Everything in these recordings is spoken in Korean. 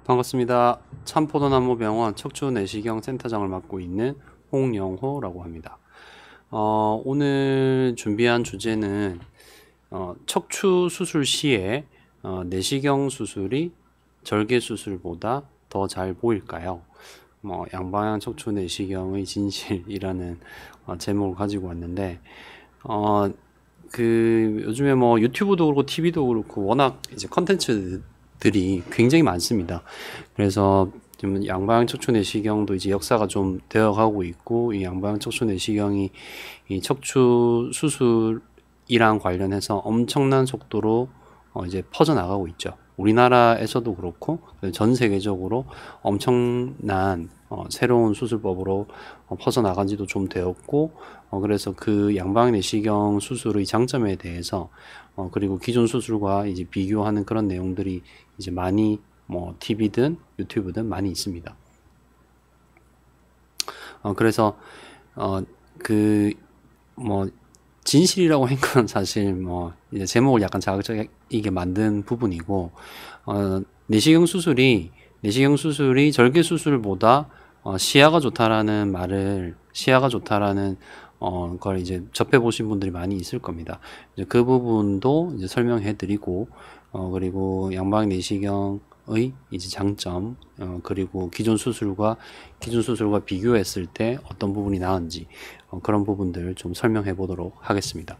반갑습니다. 참포도나무병원 척추내시경 센터장을 맡고 있는 홍영호라고 합니다. 오늘 준비한 주제는 척추 수술 시에 내시경 수술이 절개 수술보다 더 잘 보일까요? 양방향 척추 내시경의 진실이라는 제목을 가지고 왔는데 요즘에 유튜브도 그렇고 TV도 그렇고 워낙 이제 컨텐츠들이 굉장히 많습니다. 그래서 지금 양방향 척추 내시경도 이제 역사가 좀 되어가고 있고, 이 양방향 척추 내시경이 이 척추 수술이랑 관련해서 엄청난 속도로 이제 퍼져나가고 있죠. 우리나라에서도 그렇고 전 세계적으로 엄청난 새로운 수술법으로 퍼져나간 지도 좀 되었고, 그래서 그 양방향 내시경 수술의 장점에 대해서 그리고 기존 수술과 이제 비교하는 그런 내용들이 이제 많이 TV든 유튜브든 많이 있습니다. 그래서 진실이라고 한 건 사실 이제 제목을 약간 자극적이게 만든 부분이고, 내시경 수술이 절개 수술보다 시야가 좋다라는 걸 이제 접해보신 분들이 많이 있을 겁니다. 이제 그 부분도 이제 설명해 드리고, 그리고 양방향 내시경의 이제 장점, 그리고 기존 수술과 비교했을 때 어떤 부분이 나은지, 그런 부분들을 좀 설명해 보도록 하겠습니다.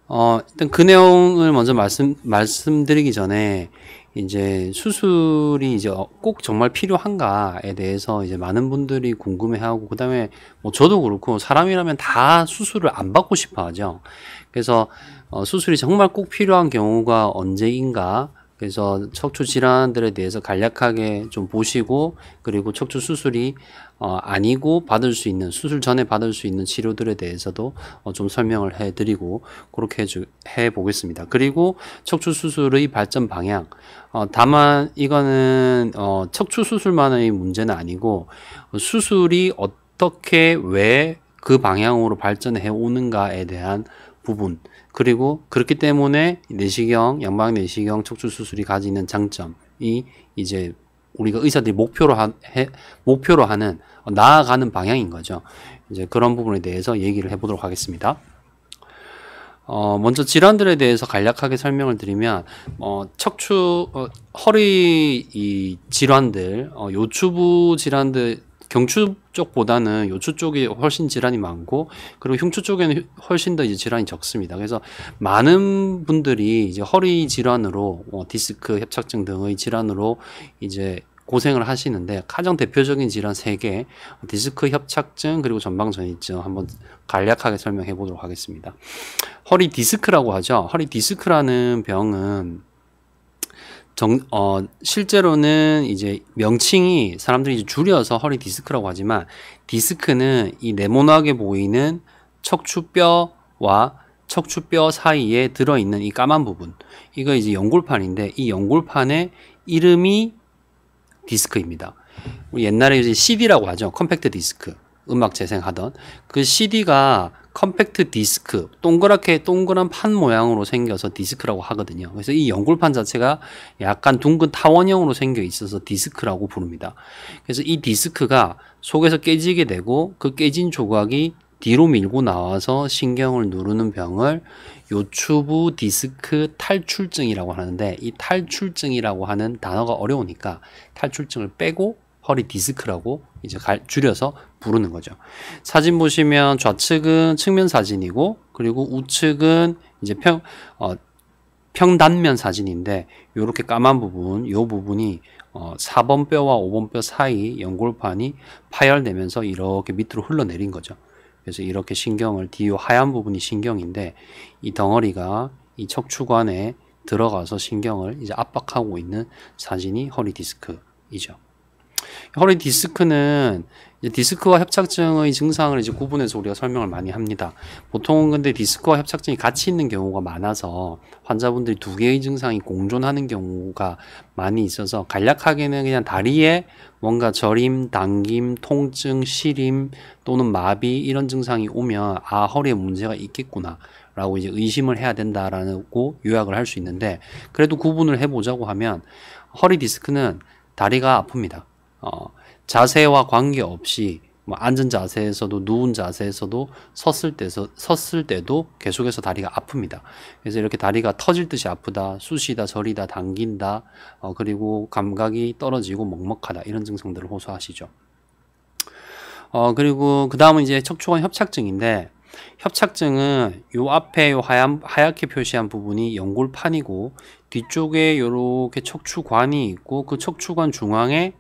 일단 그 내용을 먼저 말씀드리기 전에, 이제 수술이 이제 꼭 정말 필요한가에 대해서 이제 많은 분들이 궁금해하고, 그 다음에 저도 그렇고 사람이라면 다 수술을 안 받고 싶어 하죠. 그래서 수술이 정말 꼭 필요한 경우가 언제인가, 그래서 척추 질환들에 대해서 간략하게 좀 보시고, 그리고 척추 수술이 아니고 수술 전에 받을 수 있는 치료들에 대해서도 좀 설명을 해드리고, 그렇게 해보겠습니다. 그리고 척추 수술의 발전 방향, 다만 이거는 척추 수술만의 문제는 아니고, 수술이 어떻게 왜 그 방향으로 발전해 오는가에 대한 부분, 그리고 그렇기 때문에 양방향 내시경 척추 수술이 가지는 장점이 이제 우리가 의사들이 목표로 하는 나아가는 방향인 거죠. 이제 그런 부분에 대해서 얘기를 해보도록 하겠습니다. 먼저 질환들에 대해서 간략하게 설명을 드리면, 허리 질환들, 요추부 질환들, 경추 쪽보다는 요추 쪽이 훨씬 질환이 많고, 그리고 흉추 쪽에는 훨씬 더 이제 질환이 적습니다. 그래서 많은 분들이 이제 허리 질환으로, 디스크, 협착증 등의 질환으로 이제 고생을 하시는데, 가장 대표적인 질환 3개, 디스크, 협착증, 그리고 전방전이증 한번 간략하게 설명해 보도록 하겠습니다. 허리 디스크라고 하죠. 허리 디스크라는 병은 실제로는 이제 명칭이 사람들이 이제 줄여서 허리 디스크라고 하지만, 디스크는 이 네모나게 보이는 척추뼈와 척추뼈 사이에 들어있는 이 까만 부분, 이거 이제 연골판인데, 이 연골판의 이름이 디스크입니다. 우리 옛날에 이제 CD라고 하죠. 컴팩트 디스크. 음악 재생하던 그 CD가 컴팩트 디스크, 동그란 판 모양으로 생겨서 디스크라고 하거든요. 그래서 이 연골판 자체가 약간 둥근 타원형으로 생겨 있어서 디스크라고 부릅니다. 그래서 이 디스크가 속에서 깨지게 되고, 그 깨진 조각이 뒤로 밀고 나와서 신경을 누르는 병을 요추부 디스크 탈출증이라고 하는데, 이 탈출증이라고 하는 단어가 어려우니까 탈출증을 빼고 허리 디스크라고 이제 줄여서 부르는 거죠. 사진 보시면 좌측은 측면 사진이고, 그리고 우측은 이제 평단면 사진인데, 요렇게 까만 부분, 요 부분이 4번 뼈와 5번 뼈 사이 연골판이 파열되면서 이렇게 밑으로 흘러내린 거죠. 그래서 이렇게 뒤로 하얀 부분이 신경인데, 이 덩어리가 이 척추관에 들어가서 신경을 이제 압박하고 있는 사진이 허리 디스크이죠. 허리 디스크는 디스크와 협착증의 증상을 이제 구분해서 우리가 설명을 많이 합니다. 보통은 근데 디스크와 협착증이 같이 있는 경우가 많아서 환자분들이 두 개의 증상이 공존하는 경우가 많이 있어서, 간략하게는 그냥 다리에 뭔가 저림, 당김, 통증, 시림 또는 마비 이런 증상이 오면 허리에 문제가 있겠구나 라고 이제 의심을 해야 된다라고 요약을 할 수 있는데, 그래도 구분을 해보자고 하면 허리 디스크는 다리가 아픕니다. 자세와 관계없이 뭐 앉은 자세에서도 누운 자세에서도 섰을 때도 계속해서 다리가 아픕니다. 그래서 이렇게 다리가 터질 듯이 아프다, 쑤시다, 저리다, 당긴다, 그리고 감각이 떨어지고 먹먹하다, 이런 증상들을 호소하시죠. 그리고 그 다음은 이제 척추관 협착증인데, 협착증은 요 앞에 요 하얗게 표시한 부분이 연골판이고, 뒤쪽에 요렇게 척추관이 있고, 그 척추관 중앙에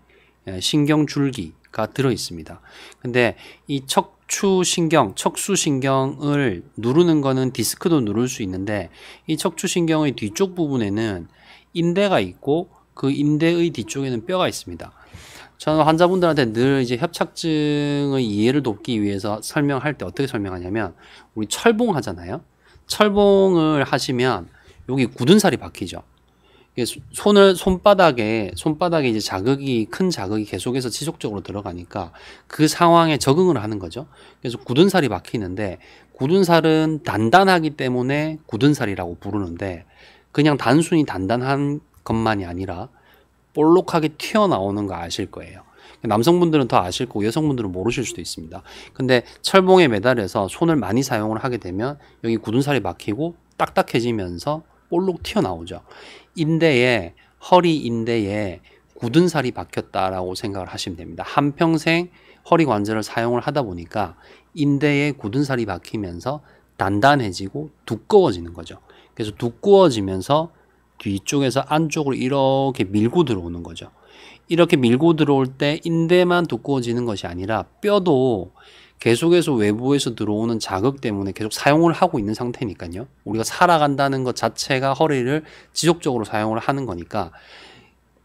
신경줄기가 들어 있습니다. 근데 이 척수신경을 누르는 거는 디스크도 누를 수 있는데, 이 척추신경의 뒤쪽 부분에는 인대가 있고, 그 인대의 뒤쪽에는 뼈가 있습니다. 저는 환자분들한테 늘 이제 협착증의 이해를 돕기 위해서 설명할 때 어떻게 설명하냐면, 우리 철봉 하잖아요. 철봉을 하시면 여기 굳은 살이 박히죠. 손바닥에 이제 큰 자극이 계속해서 지속적으로 들어가니까 그 상황에 적응을 하는 거죠. 그래서 굳은 살이 박히는데, 굳은 살은 단단하기 때문에 굳은 살이라고 부르는데, 그냥 단순히 단단한 것만이 아니라 볼록하게 튀어나오는 거 아실 거예요. 남성분들은 더 아실 거고 여성분들은 모르실 수도 있습니다. 근데 철봉에 매달려서 손을 많이 사용을 하게 되면 여기 굳은 살이 박히고 딱딱해지면서 볼록 튀어나오죠. 허리 인대에 굳은 살이 박혔다라고 생각을 하시면 됩니다. 한평생 허리 관절을 사용을 하다 보니까 인대에 굳은 살이 박히면서 단단해지고 두꺼워지는 거죠. 그래서 두꺼워지면서 뒤쪽에서 안쪽으로 이렇게 밀고 들어오는 거죠. 이렇게 밀고 들어올 때 인대만 두꺼워지는 것이 아니라 뼈도 계속해서 외부에서 들어오는 자극 때문에 계속 사용을 하고 있는 상태니까요. 우리가 살아간다는 것 자체가 허리를 지속적으로 사용을 하는 거니까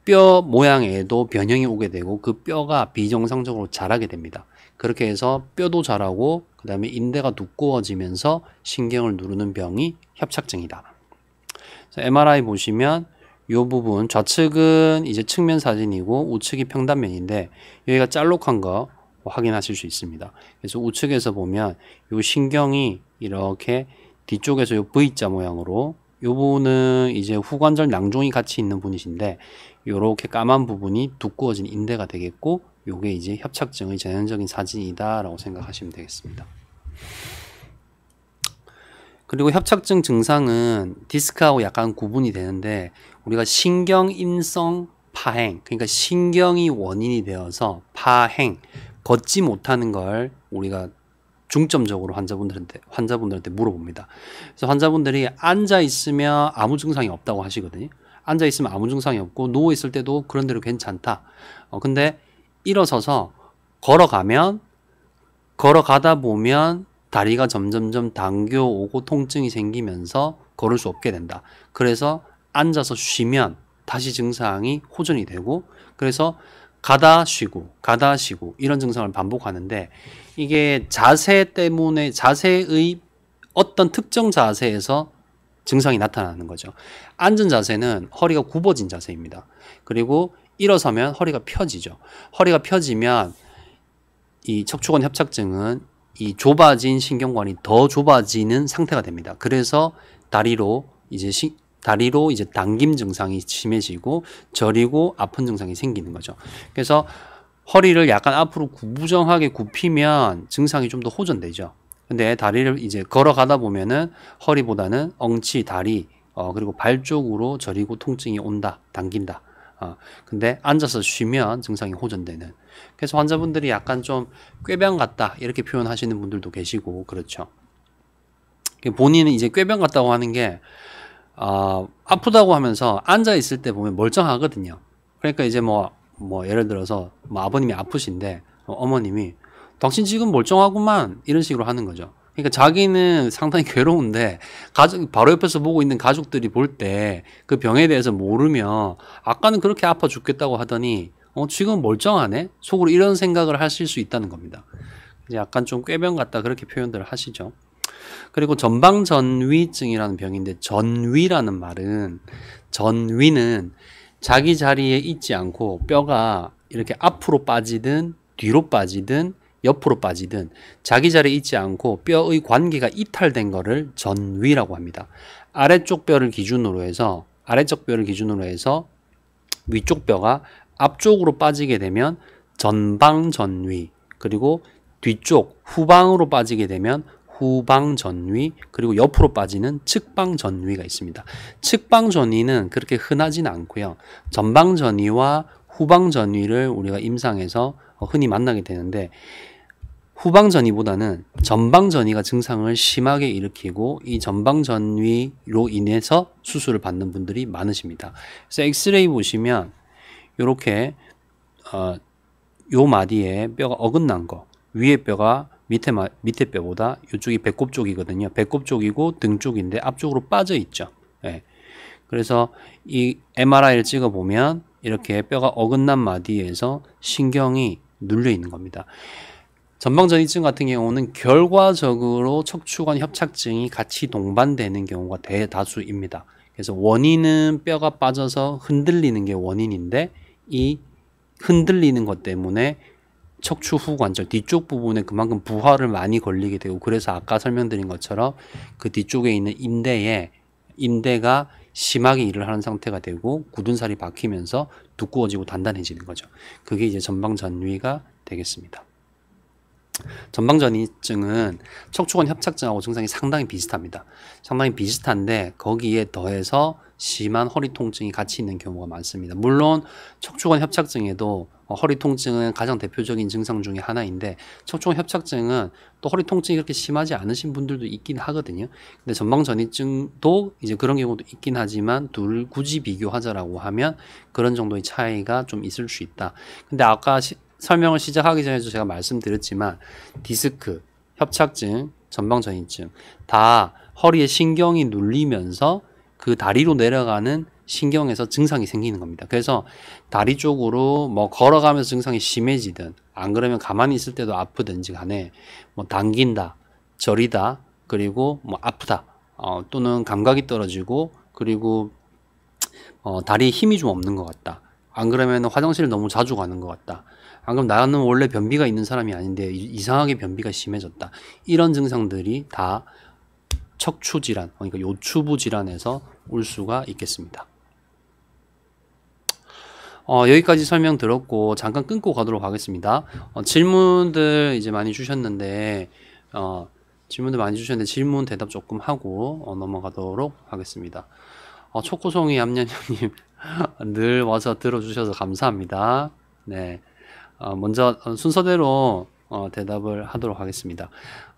뼈 모양에도 변형이 오게 되고 그 뼈가 비정상적으로 자라게 됩니다. 그렇게 해서 뼈도 자라고 그 다음에 인대가 두꺼워지면서 신경을 누르는 병이 협착증이다. MRI 보시면 이 부분 좌측은 이제 측면 사진이고 우측이 평단면인데, 여기가 짤록한 거 확인하실 수 있습니다. 그래서 우측에서 보면 이 신경이 이렇게 뒤쪽에서 이 V자 모양으로, 이 부분은 이제 후관절 낭종이 같이 있는 분이신데, 이렇게 까만 부분이 두꺼워진 인대가 되겠고, 요게 이제 협착증의 전형적인 사진이다 라고 생각하시면 되겠습니다. 그리고 협착증 증상은 디스크하고 약간 구분이 되는데, 우리가 신경인성 파행, 그러니까 신경이 원인이 되어서 파행, 걷지 못하는 걸 우리가 중점적으로 환자분들한테 물어봅니다. 그래서 환자분들이 앉아 있으면 아무 증상이 없다고 하시거든요. 앉아 있으면 아무 증상이 없고 누워 있을 때도 그런 대로 괜찮다. 근데 일어서서 걸어가다 보면 다리가 점점점 당겨오고 통증이 생기면서 걸을 수 없게 된다. 그래서 앉아서 쉬면 다시 증상이 호전이 되고, 그래서 가다 쉬고 이런 증상을 반복하는데, 이게 자세 때문에 자세의 어떤 특정 자세에서 증상이 나타나는 거죠. 앉은 자세는 허리가 굽어진 자세입니다. 그리고 일어서면 허리가 펴지죠. 허리가 펴지면 이 척추관 협착증은 이 좁아진 신경관이 더 좁아지는 상태가 됩니다. 그래서 다리로 이제 당김 증상이 심해지고 저리고 아픈 증상이 생기는 거죠. 그래서 허리를 약간 앞으로 구부정하게 굽히면 증상이 좀 더 호전되죠. 근데 다리를 이제 걸어가다 보면은 허리보다는 엉치, 다리, 그리고 발 쪽으로 저리고 통증이 온다, 당긴다. 근데 앉아서 쉬면 증상이 호전되는. 그래서 환자분들이 약간 좀 꾀병 같다 이렇게 표현하시는 분들도 계시고 그렇죠. 본인은 이제 꾀병 같다고 하는 게 아프다고 하면서 앉아 있을 때 보면 멀쩡하거든요. 그러니까 이제 뭐 예를 들어서 뭐 아버님이 아프신데 어머님이 당신 지금 멀쩡하구만 이런 식으로 하는 거죠. 그러니까 자기는 상당히 괴로운데 바로 옆에서 보고 있는 가족들이 볼 때 그 병에 대해서 모르면 아까는 그렇게 아파 죽겠다고 하더니 지금 멀쩡하네? 속으로 이런 생각을 하실 수 있다는 겁니다. 이제 약간 좀 꾀병 같다 그렇게 표현들을 하시죠. 그리고 전방전위증이라는 병인데, 전위라는 말은, 전위는 자기 자리에 있지 않고 뼈가 이렇게 앞으로 빠지든 뒤로 빠지든 옆으로 빠지든 자기 자리에 있지 않고 뼈의 관계가 이탈된 거를 전위라고 합니다. 아래쪽 뼈를 기준으로 해서 위쪽 뼈가 앞쪽으로 빠지게 되면 전방전위, 그리고 뒤쪽 후방으로 빠지게 되면 후방전위, 그리고 옆으로 빠지는 측방전위가 있습니다. 측방전위는 그렇게 흔하지는 않고요. 전방전위와 후방전위를 우리가 임상에서 흔히 만나게 되는데, 후방전위보다는 전방전위가 증상을 심하게 일으키고 이 전방전위로 인해서 수술을 받는 분들이 많으십니다. 그래서 엑스레이 보시면 이렇게 요 마디에 뼈가 어긋난 거, 위에 뼈가 밑에 뼈보다 이쪽이 배꼽 쪽이거든요. 배꼽 쪽이고 등 쪽인데 앞쪽으로 빠져 있죠. 예. 그래서 이 MRI를 찍어 보면 이렇게 뼈가 어긋난 마디에서 신경이 눌려 있는 겁니다. 전방전이증 같은 경우는 결과적으로 척추관 협착증이 같이 동반되는 경우가 대다수입니다. 그래서 원인은 뼈가 빠져서 흔들리는 게 원인인데, 이 흔들리는 것 때문에 척추 후관절 뒤쪽 부분에 그만큼 부하를 많이 걸리게 되고, 그래서 아까 설명드린 것처럼 그 뒤쪽에 있는 임대가 심하게 일을 하는 상태가 되고 굳은 살이 박히면서 두꺼워지고 단단해지는 거죠. 그게 이제 전방전위가 되겠습니다. 전방전이증은 척추관 협착증하고 증상이 상당히 비슷합니다. 상당히 비슷한데 거기에 더해서 심한 허리 통증이 같이 있는 경우가 많습니다. 물론 척추관 협착증에도 허리 통증은 가장 대표적인 증상 중에 하나인데, 척추관 협착증은 또 허리 통증이 그렇게 심하지 않으신 분들도 있긴 하거든요. 근데 전방전이증도 이제 그런 경우도 있긴 하지만 둘 굳이 비교하자라고 하면 그런 정도의 차이가 좀 있을 수 있다. 근데 아까 설명을 시작하기 전에도 제가 말씀드렸지만 디스크, 협착증, 전방전이증 다 허리에 신경이 눌리면서 그 다리로 내려가는 신경에서 증상이 생기는 겁니다. 그래서 다리 쪽으로 뭐 걸어가면서 증상이 심해지든 안 그러면 가만히 있을 때도 아프든지 간에 뭐 당긴다, 저리다, 그리고 뭐 아프다, 또는 감각이 떨어지고, 그리고 다리에 힘이 좀 없는 것 같다. 안 그러면 화장실을 너무 자주 가는 것 같다. 안 그럼 나는 원래 변비가 있는 사람이 아닌데 이상하게 변비가 심해졌다. 이런 증상들이 다 척추 질환, 그러니까 요추부 질환에서 올 수가 있겠습니다. 여기까지 설명 들었고 잠깐 끊고 가도록 하겠습니다. 질문들 이제 많이 주셨는데 질문 대답 조금 하고 넘어가도록 하겠습니다. 초코송이 암년님 늘 와서 들어주셔서 감사합니다. 네, 먼저 순서대로 대답을 하도록 하겠습니다.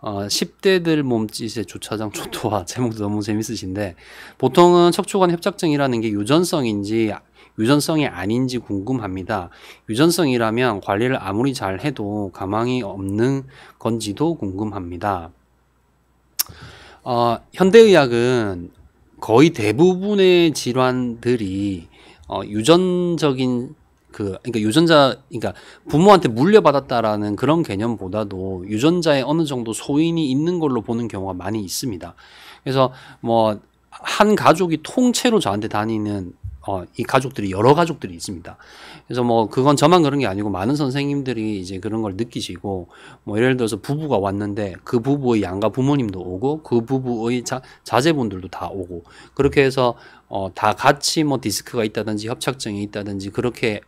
10대들 몸짓의 주차장 초토화, 제목도 너무 재밌으신데, 보통은 척추관 협착증이라는 게 유전성인지 유전성이 아닌지 궁금합니다. 유전성이라면 관리를 아무리 잘 해도 가망이 없는 건지도 궁금합니다. 현대의학은 거의 대부분의 질환들이 유전적인 그러니까 부모한테 물려받았다라는 그런 개념보다도 유전자에 어느 정도 소인이 있는 걸로 보는 경우가 많이 있습니다. 그래서 뭐 한 가족이 통째로 저한테 다니는 이 가족들이 여러 가족들이 있습니다. 그래서 뭐 그건 저만 그런 게 아니고 많은 선생님들이 이제 그런 걸 느끼시고, 뭐 예를 들어서 부부가 왔는데 그 부부의 양가 부모님도 오고 그 부부의 자제분들도 다 오고, 그렇게 해서 다 같이 뭐 디스크가 있다든지 협착증이 있다든지 그렇게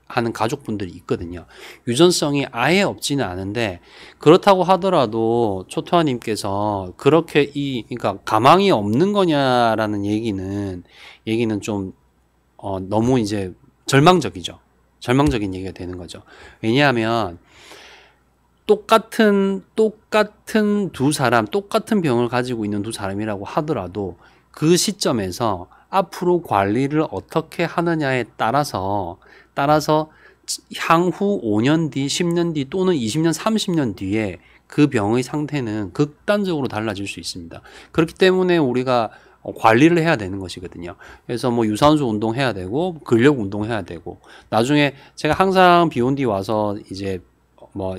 하는 가족분들이 있거든요. 유전성이 아예 없지는 않은데, 그렇다고 하더라도 초토화님께서 그렇게 그러니까 가망이 없는 거냐라는 얘기는 좀 너무 이제 절망적이죠. 절망적인 얘기가 되는 거죠. 왜냐하면 똑같은 두 사람, 똑같은 병을 가지고 있는 두 사람이라고 하더라도 그 시점에서 앞으로 관리를 어떻게 하느냐에 따라서 향후 5년 뒤, 10년 뒤 또는 20년, 30년 뒤에 그 병의 상태는 극단적으로 달라질 수 있습니다. 그렇기 때문에 우리가 관리를 해야 되는 것이거든요. 그래서 뭐 유산소 운동해야 되고 근력 운동해야 되고, 나중에 제가 항상 비욘디 와서 이제 뭐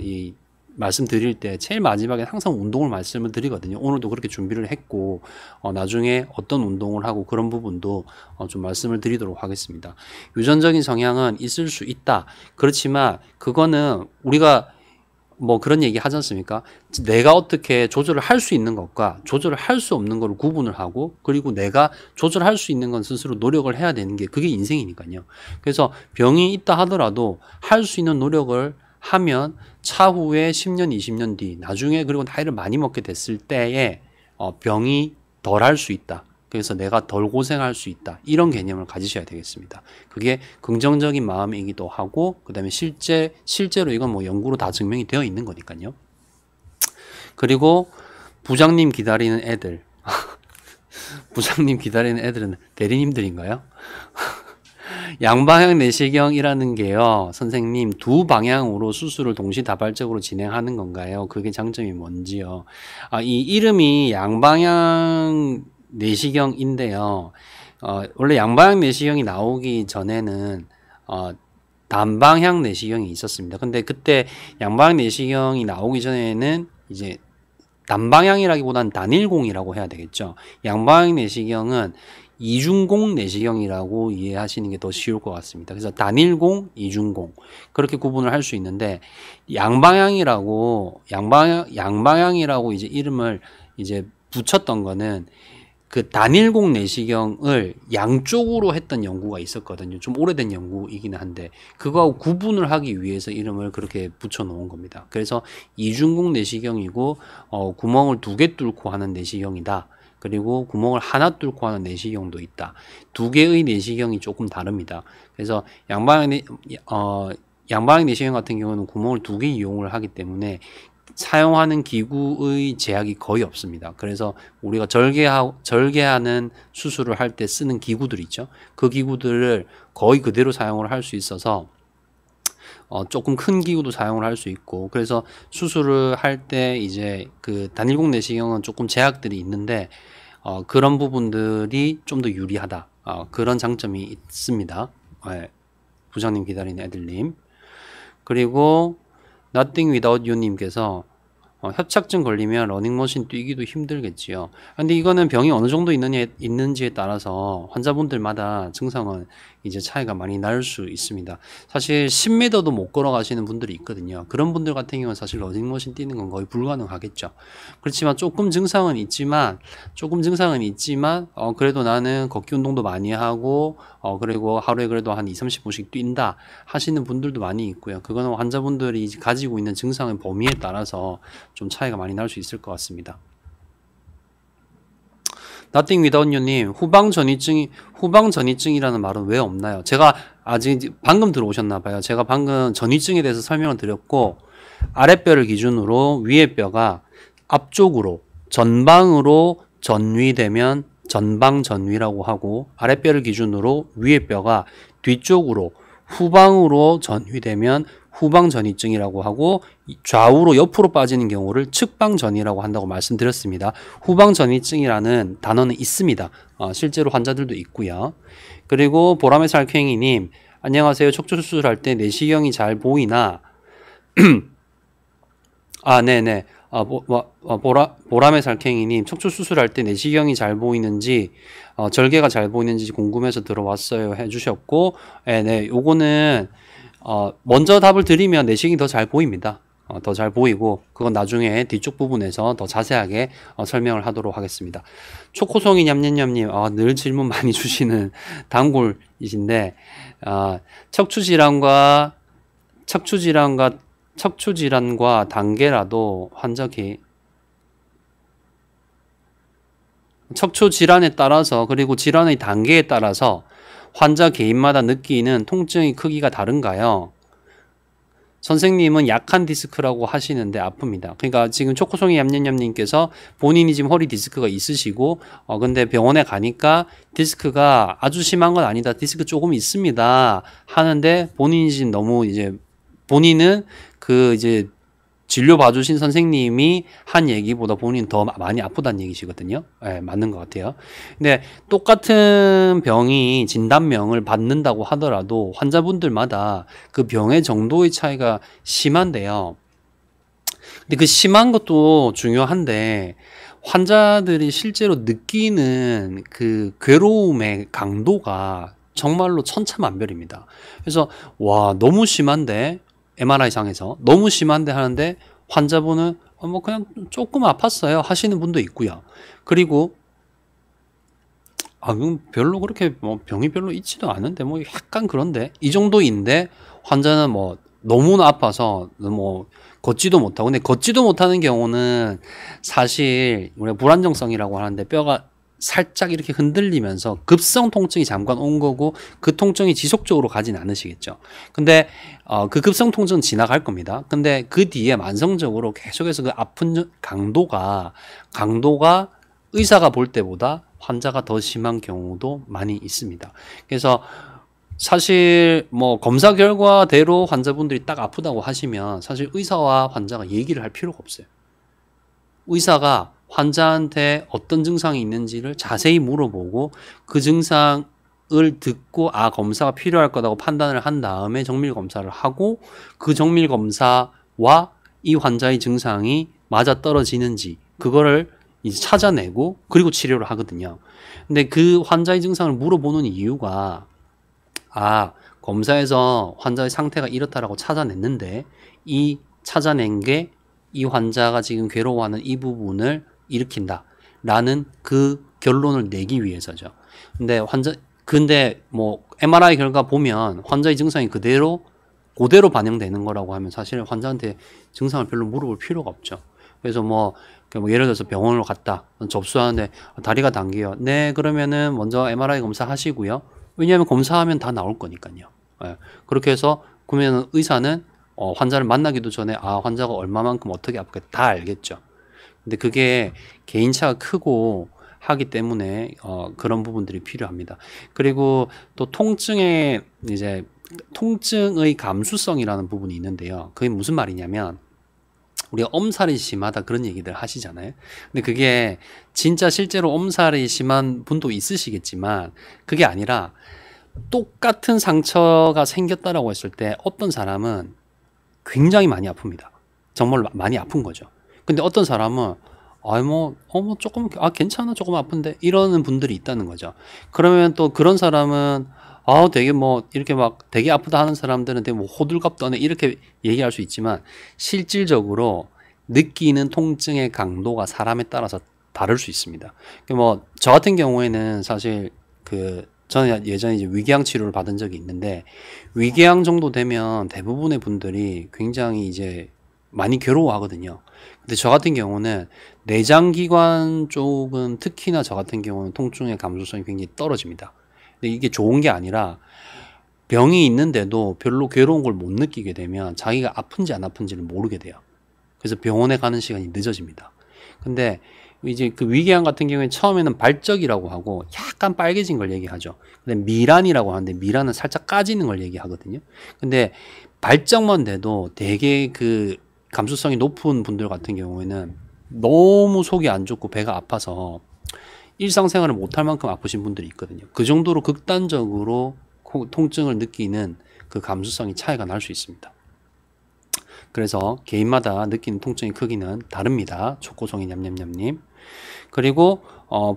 말씀드릴 때 제일 마지막에 항상 운동을 말씀을 드리거든요. 오늘도 그렇게 준비를 했고 나중에 어떤 운동을 하고 그런 부분도 좀 말씀을 드리도록 하겠습니다. 유전적인 성향은 있을 수 있다. 그렇지만 그거는 우리가 뭐 그런 얘기 하지 않습니까? 내가 어떻게 조절을 할 수 있는 것과 조절을 할 수 없는 것을 구분을 하고, 그리고 내가 조절할 수 있는 건 스스로 노력을 해야 되는 게 그게 인생이니까요. 그래서 병이 있다 하더라도 할 수 있는 노력을 하면 차후에 10년, 20년 뒤, 나중에 그리고 나이를 많이 먹게 됐을 때에 병이 덜 할 수 있다. 그래서 내가 덜 고생할 수 있다. 이런 개념을 가지셔야 되겠습니다. 그게 긍정적인 마음이기도 하고, 그 다음에 실제로 이건 뭐 연구로 다 증명이 되어 있는 거니까요. 그리고 부장님 기다리는 애들. 부장님 기다리는 애들은 대리님들인가요? 양방향 내시경이라는 게요, 선생님, 두 방향으로 수술을 동시다발적으로 진행하는 건가요? 그게 장점이 뭔지요? 이 이름이 양방향 내시경인데요. 원래 양방향 내시경이 나오기 전에는 단방향 내시경이 있었습니다. 근데 그때 양방향 내시경이 나오기 전에는 이제 단방향이라기보다는 단일공이라고 해야 되겠죠. 양방향 내시경은 이중공 내시경이라고 이해하시는 게 더 쉬울 것 같습니다. 그래서 단일공, 이중공 그렇게 구분을 할 수 있는데, 양방향이라고 이제 이름을 이제 붙였던 거는 그 단일공 내시경을 양쪽으로 했던 연구가 있었거든요. 좀 오래된 연구이기는 한데 그거하고 구분을 하기 위해서 이름을 그렇게 붙여 놓은 겁니다. 그래서 이중공 내시경이고 구멍을 2개 뚫고 하는 내시경이다. 그리고 구멍을 하나 뚫고 하는 내시경도 있다. 2개의 내시경이 조금 다릅니다. 그래서 양방향 내시경 같은 경우는 구멍을 2개 이용을 하기 때문에 사용하는 기구의 제약이 거의 없습니다. 그래서 우리가 절개하는 수술을 할 때 쓰는 기구들 있죠. 그 기구들을 거의 그대로 사용을 할 수 있어서 조금 큰 기구도 사용을 할 수 있고, 그래서 수술을 할 때 이제 그 단일공 내시경은 조금 제약들이 있는데 그런 부분들이 좀 더 유리하다. 그런 장점이 있습니다. 부장님 기다리는 애들님. 그리고 Nothing Without You 님께서 협착증 걸리면 러닝머신 뛰기도 힘들겠지요. 근데 이거는 병이 어느 정도 있는지에 따라서 환자분들마다 증상은 이제 차이가 많이 날 수 있습니다. 사실 10m도 못 걸어가시는 분들이 있거든요. 그런 분들 같은 경우는 사실 러닝머신 뛰는 건 거의 불가능하겠죠. 그렇지만 조금 증상은 있지만 그래도 나는 걷기 운동도 많이 하고 그리고 하루에 그래도 한 20-30분씩 뛴다 하시는 분들도 많이 있고요. 그거는 환자분들이 가지고 있는 증상의 범위에 따라서 좀 차이가 많이 날 수 있을 것 같습니다. Nothing Without You님, 후방전이증이라는 말은 왜 없나요? 제가 아직 방금 들어오셨나봐요. 제가 방금 전이증에 대해서 설명을 드렸고, 아랫뼈를 기준으로 위에 뼈가 앞쪽으로 전방으로 전위되면 전방전위라고 하고, 아랫뼈를 기준으로 위에 뼈가 뒤쪽으로 후방으로 전위되면 후방전이증이라고 하고, 좌우로 옆으로 빠지는 경우를 측방전이라고 한다고 말씀드렸습니다. 후방전이증이라는 단어는 있습니다. 실제로 환자들도 있고요. 그리고 보람의 살쾡이님, 안녕하세요. 척추수술할 때 내시경이 잘 보이나? 네네. 보람의 살쾡이님, 척추수술할 때 내시경이 잘 보이는지, 절개가 잘 보이는지 궁금해서 들어왔어요 해주셨고, 네, 요거는 먼저 답을 드리면 내시경이 더 잘 보입니다. 더 잘 보이고, 그건 나중에 뒤쪽 부분에서 더 자세하게 설명을 하도록 하겠습니다. 초코송이 냠냠냠님, 늘 질문 많이 주시는 단골이신데, 척추질환과 단계라도 척추질환에 따라서, 그리고 질환의 단계에 따라서 환자 개인마다 느끼는 통증의 크기가 다른가요? 선생님은 약한 디스크라고 하시는데 아픕니다. 그러니까 지금 초코송이 얌얌얌님께서 본인이 지금 허리 디스크가 있으시고 근데 병원에 가니까 디스크가 아주 심한 건 아니다. 디스크 조금 있습니다. 하는데 본인이 지금 너무 이제 본인은 그 이제 진료 봐주신 선생님이 한 얘기보다 본인은 더 많이 아프다는 얘기시거든요. 네, 맞는 것 같아요. 근데 똑같은 병이 진단명을 받는다고 하더라도 환자분들마다 그 병의 정도의 차이가 심한데요. 근데 그 심한 것도 중요한데 환자들이 실제로 느끼는 그 괴로움의 강도가 정말로 천차만별입니다. 그래서 와, 너무 심한데 MRI 상에서 너무 심한데 하는데 환자분은 뭐 그냥 조금 아팠어요 하시는 분도 있고요. 그리고 그럼 별로 그렇게 뭐 병이 별로 있지도 않은데 뭐 약간 그런데 이 정도인데 환자는 뭐 너무나 아파서 뭐 걷지도 못하고, 근데 걷지도 못하는 경우는 사실 우리가 불안정성이라고 하는데 뼈가 살짝 이렇게 흔들리면서 급성 통증이 잠깐 온 거고 그 통증이 지속적으로 가진 않으시겠죠. 근데 그 급성 통증은 지나갈 겁니다. 근데 그 뒤에 만성적으로 계속해서 그 아픈 강도가 의사가 볼 때보다 환자가 더 심한 경우도 많이 있습니다. 그래서 사실 뭐 검사 결과대로 환자분들이 딱 아프다고 하시면 사실 의사와 환자가 얘기를 할 필요가 없어요. 의사가 환자한테 어떤 증상이 있는지를 자세히 물어보고 그 증상을 듣고 검사가 필요할 거라고 판단을 한 다음에 정밀 검사를 하고 그 정밀 검사와 이 환자의 증상이 맞아떨어지는지 그거를 이제 찾아내고 그리고 치료를 하거든요. 근데 그 환자의 증상을 물어보는 이유가 검사에서 환자의 상태가 이렇다라고 찾아냈는데 이 찾아낸 게 이 환자가 지금 괴로워하는 이 부분을 일으킨다 라는 그 결론을 내기 위해서죠. 근데 뭐 MRI 결과 보면 환자의 증상이 그대로 반영되는 거라고 하면 사실 환자한테 증상을 별로 물어볼 필요가 없죠. 그래서 뭐 예를 들어서 병원으로 갔다 접수하는데 다리가 당겨요. 네, 그러면은 먼저 MRI 검사 하시고요. 왜냐하면 검사하면 다 나올 거니까요. 그렇게 해서 그러면 의사는 환자를 만나기도 전에 환자가 얼마만큼 어떻게 아프게 다 알겠죠. 근데 그게 개인차가 크고 하기 때문에 그런 부분들이 필요합니다. 그리고 또 통증의 감수성이라는 부분이 있는데요. 그게 무슨 말이냐면 우리가 엄살이 심하다 그런 얘기들 하시잖아요. 근데 그게 진짜 실제로 엄살이 심한 분도 있으시겠지만 그게 아니라 똑같은 상처가 생겼다라고 했을 때 어떤 사람은 굉장히 많이 아픕니다. 정말 많이 아픈 거죠. 근데 어떤 사람은 조금 괜찮아 조금 아픈데 이러는 분들이 있다는 거죠. 그러면 또 그런 사람은 되게 뭐 이렇게 막 되게 아프다 하는 사람들은 되게 뭐 호들갑 떠네 이렇게 얘기할 수 있지만 실질적으로 느끼는 통증의 강도가 사람에 따라서 다를 수 있습니다. 뭐 저 같은 경우에는 사실 저는 예전에 이제 위궤양 치료를 받은 적이 있는데 위궤양 정도 되면 대부분의 분들이 굉장히 이제 많이 괴로워하거든요. 근데 저 같은 경우는 내장기관 쪽은 특히나 저 같은 경우는 통증의 감수성이 굉장히 떨어집니다. 근데 이게 좋은 게 아니라 병이 있는데도 별로 괴로운 걸 못 느끼게 되면 자기가 아픈지 안 아픈지를 모르게 돼요. 그래서 병원에 가는 시간이 늦어집니다. 근데 이제 그 위궤양 같은 경우에 처음에는 발적이라고 하고 약간 빨개진 걸 얘기하죠. 근데 미란이라고 하는데 미란은 살짝 까지는 걸 얘기하거든요. 근데 발적만 돼도 되게 그 감수성이 높은 분들 같은 경우에는 너무 속이 안 좋고 배가 아파서 일상생활을 못할 만큼 아프신 분들이 있거든요. 그 정도로 극단적으로 통증을 느끼는 그 감수성이 차이가 날 수 있습니다. 그래서 개인마다 느끼는 통증의 크기는 다릅니다. 초코송이 냠냠냠님. 그리고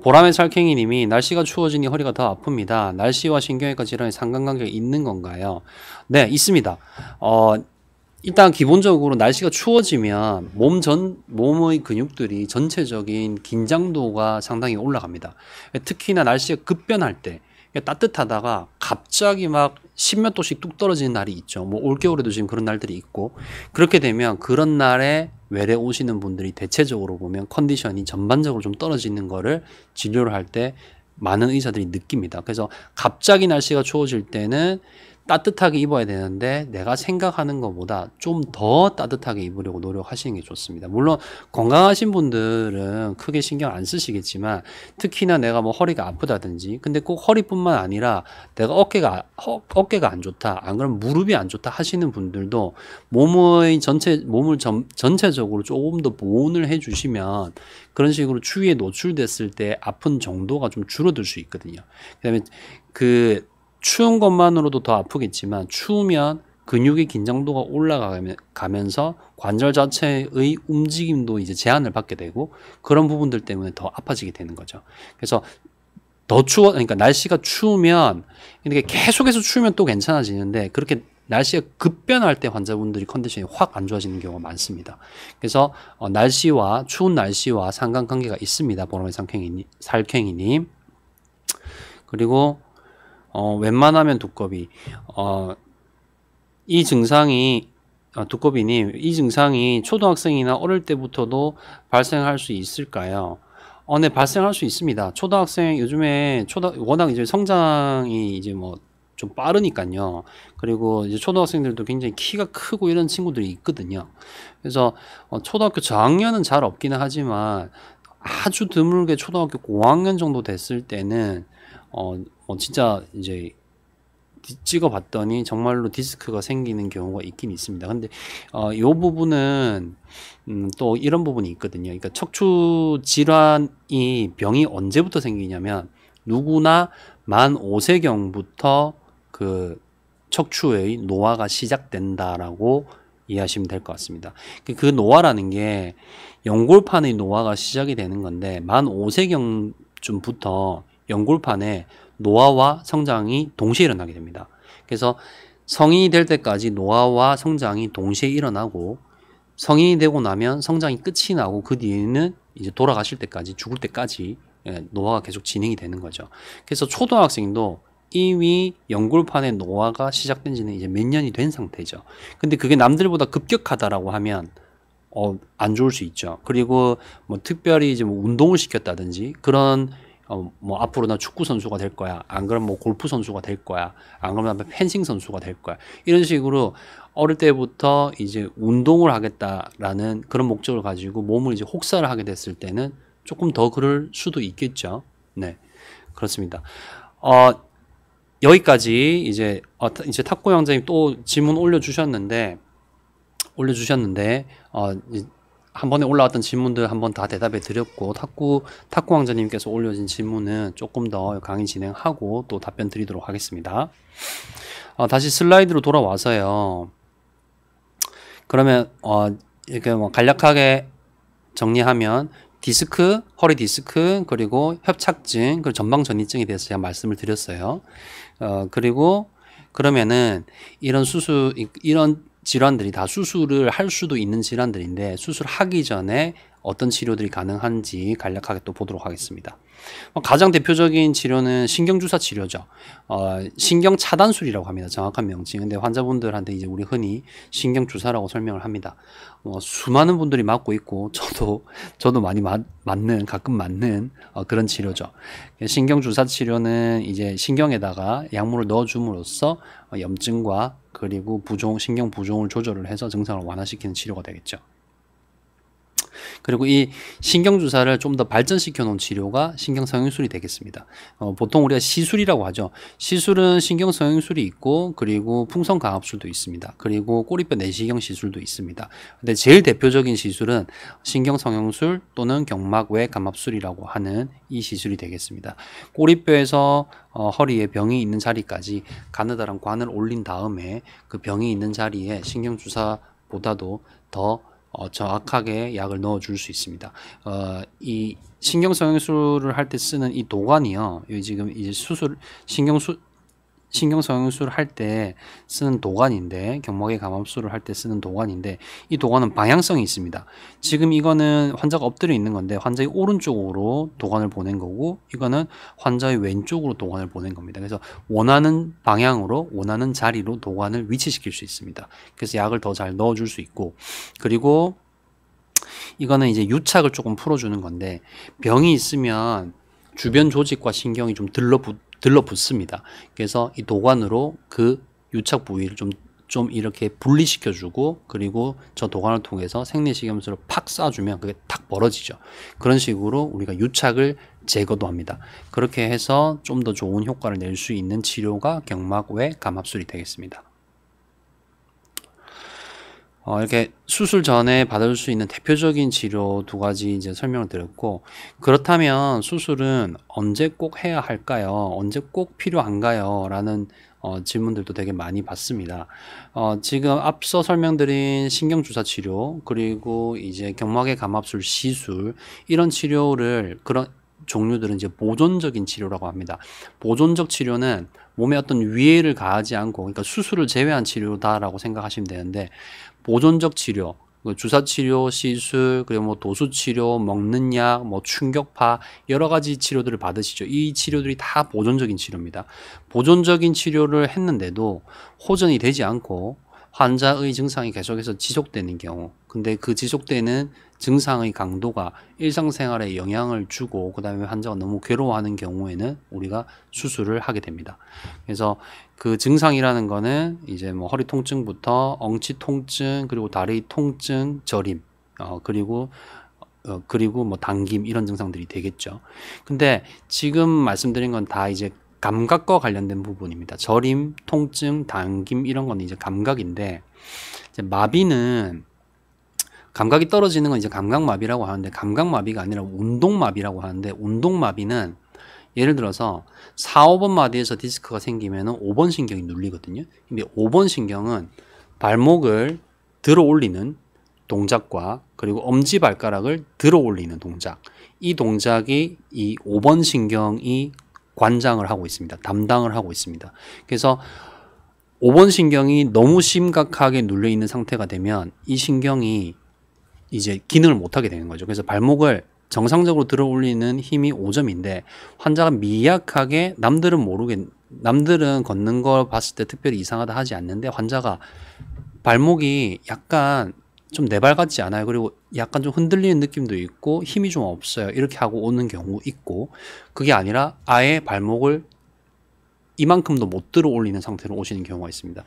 보람의 살쾡이님이 날씨가 추워지니 허리가 더 아픕니다. 날씨와 신경외과 질환이 상관관계가 있는 건가요? 네, 있습니다. 일단 기본적으로 날씨가 추워지면 몸의 근육들이 전체적인 긴장도가 상당히 올라갑니다. 특히나 날씨가 급변할 때 따뜻하다가 갑자기 막 10몇 도씩 뚝 떨어지는 날이 있죠. 뭐 올겨울에도 지금 그런 날들이 있고 그렇게 되면 그런 날에 외래 오시는 분들이 대체적으로 보면 컨디션이 전반적으로 좀 떨어지는 거를 진료를 할 때 많은 의사들이 느낍니다. 그래서 갑자기 날씨가 추워질 때는 따뜻하게 입어야 되는데 내가 생각하는 것보다 좀 더 따뜻하게 입으려고 노력하시는 게 좋습니다. 물론 건강하신 분들은 크게 신경 안 쓰시겠지만 특히나 내가 뭐 허리가 아프다든지 근데 꼭 허리뿐만 아니라 내가 어깨가 안 좋다 안 그러면 무릎이 안 좋다 하시는 분들도 몸을 전체적으로 조금 더 보온을 해주시면 그런 식으로 추위에 노출됐을 때 아픈 정도가 좀 줄어들 수 있거든요. 그다음에 추운 것만으로도 더 아프겠지만 추우면 근육의 긴장도가 올라가면서 관절 자체의 움직임도 이제 제한을 받게 되고 그런 부분들 때문에 더 아파지게 되는 거죠. 그래서 그러니까 날씨가 추우면 이렇게 계속해서 추우면 또 괜찮아지는데 그렇게 날씨가 급변할 때 환자분들이 컨디션이 확 안 좋아지는 경우가 많습니다. 그래서 날씨와 추운 날씨와 상관관계가 있습니다. 보라매 살쾡이님. 그리고 웬만하면 두꺼비. 이 증상이 두꺼비님, 이 증상이 초등학생이나 어릴 때부터도 발생할 수 있을까요? 네, 발생할 수 있습니다. 초등학생, 요즘에 워낙 이제 성장이 이제 뭐 좀 빠르니까요. 그리고 이제 초등학생들도 굉장히 키가 크고 이런 친구들이 있거든요. 그래서 초등학교 저학년은 잘 없기는 하지만 아주 드물게 초등학교 고학년 정도 됐을 때는 진짜 이제 찍어봤더니 정말로 디스크가 생기는 경우가 있긴 있습니다. 근데 이 부분은 또 이런 부분이 있거든요. 그러니까 척추 질환이 병이 언제부터 생기냐면 누구나 만 5세경부터 그 척추의 노화가 시작된다라고 이해하시면 될 것 같습니다. 그 노화라는 게 연골판의 노화가 시작이 되는 건데 만 5세경쯤부터 연골판에 노화와 성장이 동시에 일어나게 됩니다. 그래서 성인이 될 때까지 노화와 성장이 동시에 일어나고 성인이 되고 나면 성장이 끝이 나고 그 뒤에는 이제 돌아가실 때까지 죽을 때까지 노화가 계속 진행이 되는 거죠. 그래서 초등학생도 이미 연골판의 노화가 시작된 지는 이제 몇 년이 된 상태죠. 근데 그게 남들보다 급격하다라고 하면 안 좋을 수 있죠. 그리고 뭐 특별히 이제 뭐 운동을 시켰다든지 그런 뭐 앞으로 나 축구 선수가 될 거야. 안 그러면 뭐 골프 선수가 될 거야. 안 그러면 펜싱 선수가 될 거야. 이런 식으로 어릴 때부터 이제 운동을 하겠다라는 그런 목적을 가지고 몸을 이제 혹사를 하게 됐을 때는 조금 더 그럴 수도 있겠죠. 네, 그렇습니다. 여기까지 이제 탁구 형제님 또 질문 올려주셨는데 한 번에 올라왔던 질문들 한번 다 대답해 드렸고 탁구 왕자님께서 올려진 질문은 조금 더 강의 진행하고 또 답변 드리도록 하겠습니다. 다시 슬라이드로 돌아와서요. 그러면 이렇게 뭐 간략하게 정리하면 디스크, 허리 디스크, 그리고 협착증, 그리고 전방 전이증에 대해서 제가 말씀을 드렸어요. 그리고 그러면은 이런 질환들이 다 수술을 할 수도 있는 질환들인데 수술하기 전에 어떤 치료들이 가능한지 간략하게 또 보도록 하겠습니다. 가장 대표적인 치료는 신경주사 치료죠. 신경차단술이라고 합니다. 정확한 명칭. 근데 환자분들한테 이제 우리 흔히 신경주사라고 설명을 합니다. 수많은 분들이 맞고 있고 저도 많이 가끔 맞는 그런 치료죠. 신경주사 치료는 이제 신경에다가 약물을 넣어줌으로써 염증과 그리고 신경 부종을 조절을 해서 증상을 완화시키는 치료가 되겠죠. 그리고 이 신경주사를 좀 더 발전시켜 놓은 치료가 신경성형술이 되겠습니다. 보통 우리가 시술이라고 하죠. 시술은 신경성형술이 있고 그리고 풍선강압술도 있습니다. 그리고 꼬리뼈 내시경 시술도 있습니다. 근데 제일 대표적인 시술은 신경성형술 또는 경막외 감압술이라고 하는 이 시술이 되겠습니다. 꼬리뼈에서 허리에 병이 있는 자리까지 가느다란 관을 올린 다음에 그 병이 있는 자리에 신경주사보다도 더 정확하게 약을 넣어줄 수 있습니다. 이 신경성형술을 할 때 쓰는 이 도관이요. 여기 지금 이제 신경성형술을 할 때 쓰는 도관인데, 경막의 감압술을 할 때 쓰는 도관인데, 이 도관은 방향성이 있습니다. 지금 이거는 환자가 엎드려 있는 건데, 환자의 오른쪽으로 도관을 보낸 거고, 이거는 환자의 왼쪽으로 도관을 보낸 겁니다. 그래서 원하는 방향으로, 원하는 자리로 도관을 위치시킬 수 있습니다. 그래서 약을 더 잘 넣어줄 수 있고, 그리고 이거는 이제 유착을 조금 풀어주는 건데, 병이 있으면 주변 조직과 신경이 좀 들러붙습니다. 그래서 이 도관으로 그 유착 부위를 좀 이렇게 분리시켜주고, 그리고 저 도관을 통해서 생리식염수를 팍 쏴주면 그게 탁 벌어지죠. 그런 식으로 우리가 유착을 제거도 합니다. 그렇게 해서 좀 더 좋은 효과를 낼 수 있는 치료가 경막외 감압술이 되겠습니다. 이렇게 수술 전에 받을 수 있는 대표적인 치료 두 가지 이제 설명을 드렸고, 그렇다면 수술은 언제 꼭 해야 할까요? 언제 꼭 필요한가요? 라는 질문들도 되게 많이 받습니다. 지금 앞서 설명드린 신경주사 치료, 그리고 이제 경막의 감압술 시술, 이런 치료를, 그런 종류들은 이제 보존적인 치료라고 합니다. 보존적 치료는 몸에 어떤 위해를 가하지 않고, 그러니까 수술을 제외한 치료다라고 생각하시면 되는데, 보존적 치료, 주사 치료, 시술, 그리고 뭐 도수 치료, 먹는 약, 뭐 충격파, 여러 가지 치료들을 받으시죠. 이 치료들이 다 보존적인 치료입니다. 보존적인 치료를 했는데도 호전이 되지 않고 환자의 증상이 계속해서 지속되는 경우, 근데 그 지속되는 증상의 강도가 일상생활에 영향을 주고 그 다음에 환자가 너무 괴로워하는 경우에는 우리가 수술을 하게 됩니다. 그래서 그 증상이라는 거는 이제 뭐 허리 통증부터 엉치 통증, 그리고 다리 통증, 저림, 그리고 뭐 당김, 이런 증상들이 되겠죠. 근데 지금 말씀드린 건 다 이제 감각과 관련된 부분입니다. 저림, 통증, 당김, 이런 건 이제 감각인데, 이제 마비는, 감각이 떨어지는 건 이제 감각마비라고 하는데, 감각마비가 아니라 운동마비라고 하는데, 운동마비는 예를 들어서 4, 5번 마디에서 디스크가 생기면은 5번 신경이 눌리거든요. 근데 5번 신경은 발목을 들어 올리는 동작과 그리고 엄지발가락을 들어 올리는 동작, 이 동작이 이 5번 신경이 관장을 하고 있습니다. 담당을 하고 있습니다. 그래서 5번 신경이 너무 심각하게 눌려 있는 상태가 되면 이 신경이 이제 기능을 못하게 되는 거죠. 그래서 발목을 정상적으로 들어 올리는 힘이 5점인데 환자가 미약하게, 남들은 걷는 걸 봤을 때 특별히 이상하다 하지 않는데 환자가 발목이 약간 좀 내 발 같지 않아요. 그리고 약간 좀 흔들리는 느낌도 있고 힘이 좀 없어요. 이렇게 하고 오는 경우 있고, 그게 아니라 아예 발목을 이만큼도 못 들어 올리는 상태로 오시는 경우가 있습니다.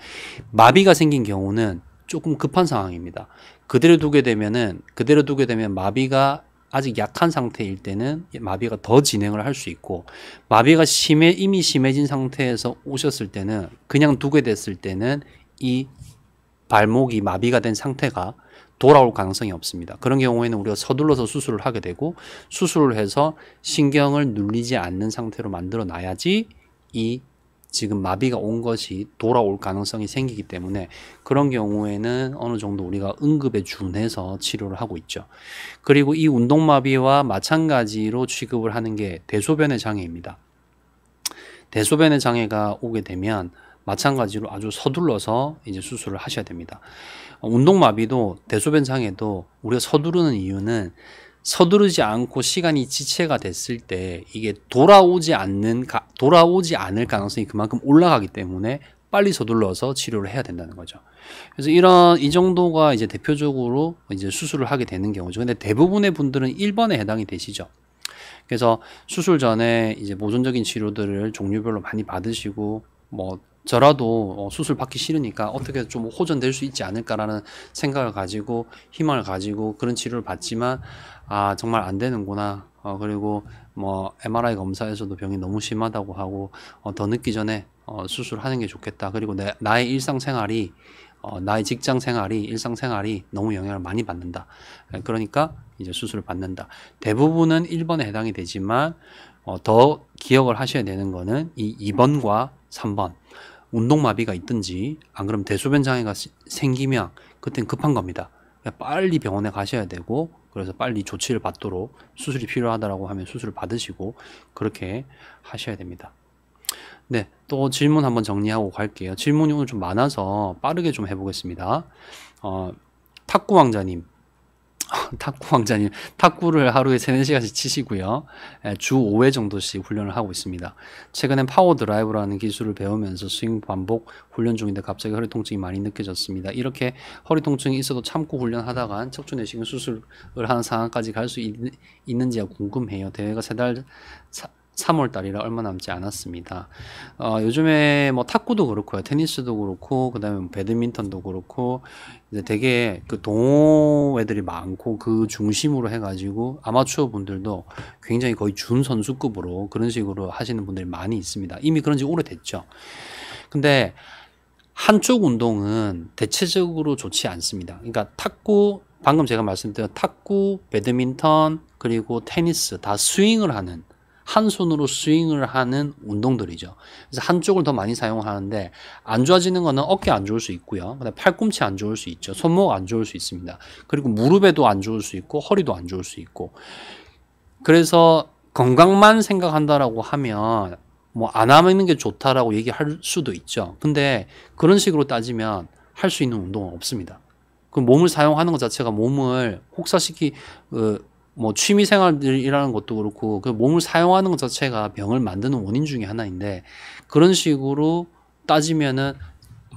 마비가 생긴 경우는 조금 급한 상황입니다. 그대로 두게 되면 마비가 아직 약한 상태일 때는 마비가 더 진행을 할 수 있고, 마비가 이미 심해진 상태에서 오셨을 때는, 그냥 두게 됐을 때는 이 발목이 마비가 된 상태가 돌아올 가능성이 없습니다. 그런 경우에는 우리가 서둘러서 수술을 하게 되고, 수술을 해서 신경을 눌리지 않는 상태로 만들어 놔야지 이 지금 마비가 온 것이 돌아올 가능성이 생기기 때문에, 그런 경우에는 어느 정도 우리가 응급에 준해서 치료를 하고 있죠. 그리고 이 운동마비와 마찬가지로 취급을 하는 게 대소변의 장애입니다. 대소변의 장애가 오게 되면 마찬가지로 아주 서둘러서 이제 수술을 하셔야 됩니다. 운동마비도 대소변 장애도 우리가 서두르는 이유는, 서두르지 않고 시간이 지체가 됐을 때 이게 돌아오지 않을 가능성이 그만큼 올라가기 때문에 빨리 서둘러서 치료를 해야 된다는 거죠. 그래서 이 정도가 이제 대표적으로 이제 수술을 하게 되는 경우죠. 근데 대부분의 분들은 1번에 해당이 되시죠. 그래서 수술 전에 이제 보존적인 치료들을 종류별로 많이 받으시고, 뭐 저라도 수술 받기 싫으니까 어떻게 좀 호전될 수 있지 않을까라는 생각을 가지고, 희망을 가지고 그런 치료를 받지만, 정말 안 되는구나. 그리고 뭐 MRI 검사에서도 병이 너무 심하다고 하고, 더 늦기 전에 수술하는 게 좋겠다. 그리고 나의 일상생활이, 나의 직장생활이, 일상생활이 너무 영향을 많이 받는다. 그러니까 이제 수술을 받는다. 대부분은 1번에 해당이 되지만, 더 기억을 하셔야 되는 거는 이 2번과 3번. 운동마비가 있든지, 안 그러면 대소변 장애가 생기면 그땐 급한 겁니다. 빨리 병원에 가셔야 되고, 그래서 빨리 조치를 받도록, 수술이 필요하다라고 하면 수술을 받으시고 그렇게 하셔야 됩니다. 네, 또 질문 한번 정리하고 갈게요. 질문이 오늘 좀 많아서 빠르게 좀 해보겠습니다. 탁구왕자님, 탁구를 하루에 3-4시간씩 치시고요. 주 5회 정도씩 훈련을 하고 있습니다. 최근엔 파워 드라이브라는 기술을 배우면서 스윙 반복 훈련 중인데 갑자기 허리 통증이 많이 느껴졌습니다. 이렇게 허리 통증이 있어도 참고 훈련하다가 척추 내시경 수술을 하는 상황까지 갈 수 있는지가 궁금해요. 대회가 3월 달이라 얼마 남지 않았습니다. 요즘에 뭐 탁구도 그렇고요. 테니스도 그렇고, 그 다음에 배드민턴도 그렇고, 이제 되게 그 동호회들이 많고, 그 중심으로 해가지고 아마추어 분들도 굉장히 거의 준 선수급으로 그런 식으로 하시는 분들이 많이 있습니다. 이미 그런 지 오래됐죠. 근데 한쪽 운동은 대체적으로 좋지 않습니다. 그러니까 탁구, 방금 제가 말씀드린 탁구, 배드민턴, 그리고 테니스 다 스윙을 하는, 한 손으로 스윙을 하는 운동들이죠. 그래서 한쪽을 더 많이 사용하는데, 안 좋아지는 거는 어깨 안 좋을 수 있고요. 그다음에 팔꿈치 안 좋을 수 있죠. 손목 안 좋을 수 있습니다. 그리고 무릎에도 안 좋을 수 있고, 허리도 안 좋을 수 있고. 그래서 건강만 생각한다라고 하면 뭐 안 하는 게 좋다라고 얘기할 수도 있죠. 근데 그런 식으로 따지면 할 수 있는 운동은 없습니다. 그 몸을 사용하는 것 자체가 몸을 혹사시키 뭐 취미 생활이라는 것도 그렇고 그 몸을 사용하는 것 자체가 병을 만드는 원인 중에 하나인데 그런 식으로 따지면은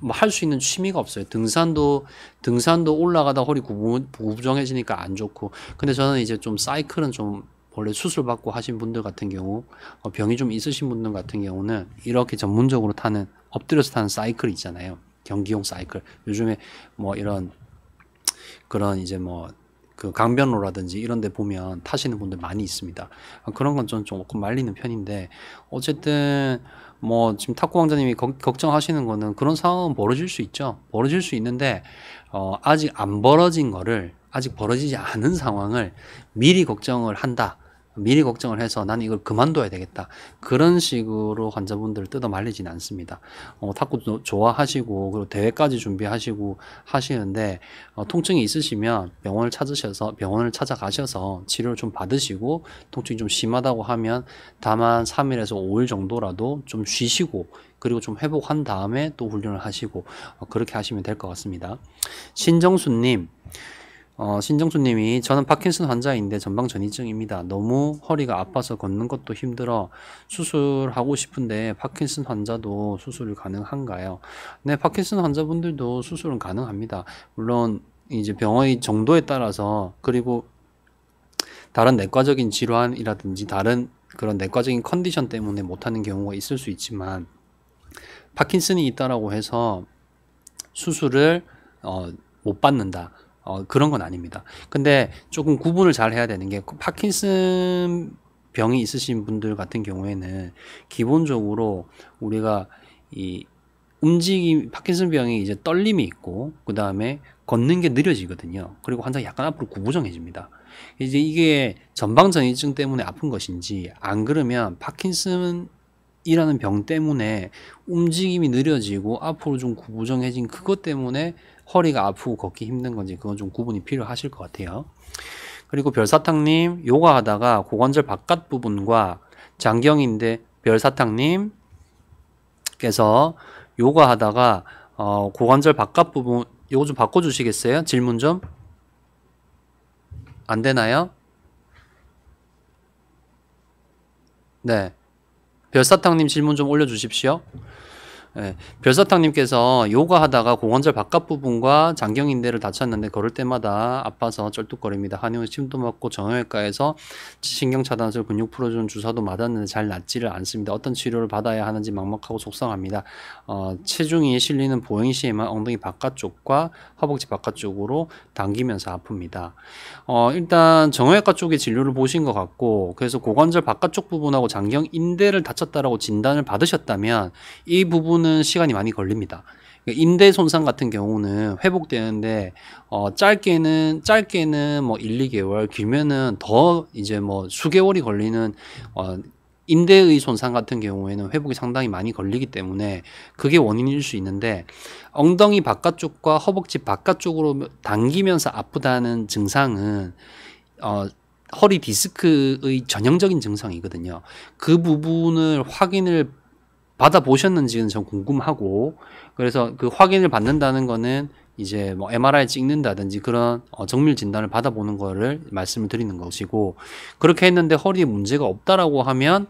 뭐 할 수 있는 취미가 없어요. 등산도 올라가다 허리 구부정해지니까 안 좋고. 근데 저는 이제 좀 사이클은 좀 원래 수술 받고 하신 분들 같은 경우 병이 좀 있으신 분들 같은 경우는 이렇게 전문적으로 타는 엎드려서 타는 사이클 있잖아요. 경기용 사이클. 요즘에 뭐 이런 그런 이제 뭐 그 강변로라든지 이런 데 보면 타시는 분들 많이 있습니다. 그런 건 좀 조금 말리는 편인데 어쨌든 뭐 지금 탁구 왕자님이 걱정하시는 거는 그런 상황은 벌어질 수 있죠. 벌어질 수 있는데 아직 안 벌어진 거를 아직 벌어지지 않은 상황을 미리 걱정을 한다. 미리 걱정을 해서 나는 이걸 그만둬야 되겠다. 그런 식으로 환자분들을 뜯어 말리진 않습니다. 탁구 좋아하시고 그리고 대회까지 준비하시고 하시는데 통증이 있으시면 병원을 찾아가셔서 치료를 좀 받으시고 통증이 좀 심하다고 하면 다만 3일에서 5일 정도라도 좀 쉬시고 그리고 좀 회복한 다음에 또 훈련을 하시고 그렇게 하시면 될 것 같습니다. 신정수님 신정수님이 저는 파킨슨 환자인데 전방 전이증입니다. 너무 허리가 아파서 걷는 것도 힘들어 수술하고 싶은데 파킨슨 환자도 수술이 가능한가요? 네, 파킨슨 환자분들도 수술은 가능합니다. 물론 이제 병의 정도에 따라서 그리고 다른 내과적인 질환이라든지 다른 그런 내과적인 컨디션 때문에 못하는 경우가 있을 수 있지만 파킨슨이 있다라고 해서 수술을 못 받는다. 그런 건 아닙니다. 근데 조금 구분을 잘 해야 되는 게 파킨슨 병이 있으신 분들 같은 경우에는 기본적으로 우리가 이 파킨슨 병이 이제 떨림이 있고 그 다음에 걷는 게 느려지거든요. 그리고 환자가 약간 앞으로 구부정해집니다. 이제 이게 전방전이증 때문에 아픈 것인지 안 그러면 파킨슨이라는 병 때문에 움직임이 느려지고 앞으로 좀 구부정해진 그것 때문에 허리가 아프고 걷기 힘든 건지 그건 좀 구분이 필요하실 것 같아요. 그리고 별사탕님 요가 하다가 고관절 바깥 부분과 장경인데 별사탕님께서 요가 하다가 고관절 바깥 부분 요거 좀 바꿔주시겠어요? 질문 좀 안 되나요? 네, 별사탕님 질문 좀 올려주십시오. 네, 별사탕님께서 요가 하다가 고관절 바깥 부분과 장경인대를 다쳤는데 걸을 때마다 아파서 쩔뚝거립니다. 한의원 침도 맞고 정형외과에서 신경차단술 근육 풀어주는 주사도 맞았는데 잘 낫지를 않습니다. 어떤 치료를 받아야 하는지 막막하고 속상합니다. 체중이 실리는 보행 시에만 엉덩이 바깥쪽과 허벅지 바깥쪽으로 당기면서 아픕니다. 일단 정형외과 쪽에 진료를 보신 것 같고 그래서 고관절 바깥쪽 부분하고 장경인대를 다쳤다라고 진단을 받으셨다면 이 부분은 시간이 많이 걸립니다. 인대 손상 같은 경우는 회복되는데 짧게는 뭐 1, 2개월, 길면은 더 이제 뭐 수개월이 걸리는 인대의 손상 같은 경우에는 회복이 상당히 많이 걸리기 때문에 그게 원인일 수 있는데 엉덩이 바깥쪽과 허벅지 바깥쪽으로 당기면서 아프다는 증상은 허리 디스크의 전형적인 증상이거든요. 그 부분을 확인을 받아보셨는지는 전 궁금하고 그래서 그 확인을 받는다는 거는 이제 뭐 MRI 찍는다든지 그런 정밀 진단을 받아보는 거를 말씀을 드리는 것이고 그렇게 했는데 허리에 문제가 없다라고 하면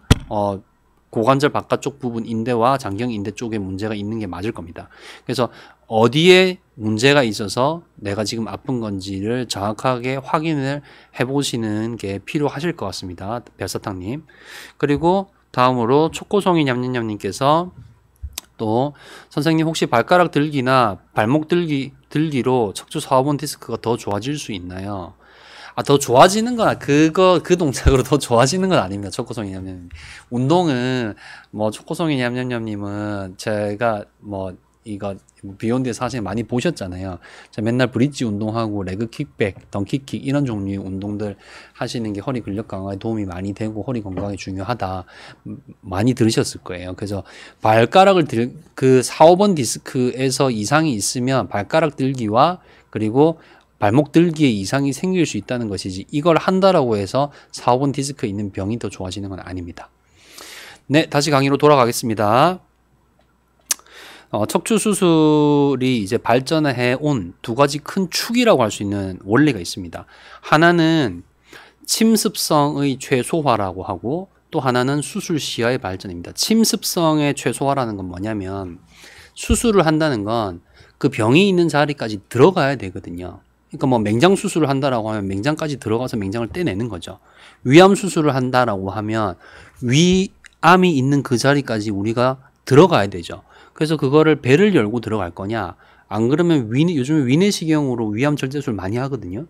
고관절 바깥쪽 부분 인대와 장경인대 쪽에 문제가 있는 게 맞을 겁니다. 그래서 어디에 문제가 있어서 내가 지금 아픈 건지를 정확하게 확인을 해보시는 게 필요하실 것 같습니다. 별사탕님. 그리고 다음으로 초코송이 냠냠냠님께서 또 선생님 혹시 발가락 들기나 발목 들기로 척추 사호번 디스크가 더 좋아질 수 있나요? 더 좋아지는 건 그 동작으로 더 좋아지는 건 아닙니다. 초코송이 냠냠님. 운동은 뭐 초코송이 냠냠냠님은 제가 뭐 이거 비욘드에서 사실 많이 보셨잖아요. 제가 맨날 브릿지 운동하고 레그 킥백, 덩키킥 이런 종류의 운동들 하시는 게 허리 근력 강화에 도움이 많이 되고 허리 건강에 중요하다 많이 들으셨을 거예요. 그래서 발가락을 그 4, 5번 디스크에서 이상이 있으면 발가락 들기와 그리고 발목 들기에 이상이 생길 수 있다는 것이지 이걸 한다라고 해서 4, 5번 디스크에 있는 병이 더 좋아지는 건 아닙니다. 네, 다시 강의로 돌아가겠습니다. 척추 수술이 이제 발전해 온 두 가지 큰 축이라고 할 수 있는 원리가 있습니다. 하나는 침습성의 최소화라고 하고 또 하나는 수술 시야의 발전입니다. 침습성의 최소화라는 건 뭐냐면 수술을 한다는 건 그 병이 있는 자리까지 들어가야 되거든요. 그러니까 뭐 맹장 수술을 한다라고 하면 맹장까지 들어가서 맹장을 떼내는 거죠. 위암 수술을 한다라고 하면 위암이 있는 그 자리까지 우리가 들어가야 되죠. 그래서 그거를 배를 열고 들어갈 거냐, 안 그러면 요즘에 위내시경으로 위암 절제술 많이 하거든요.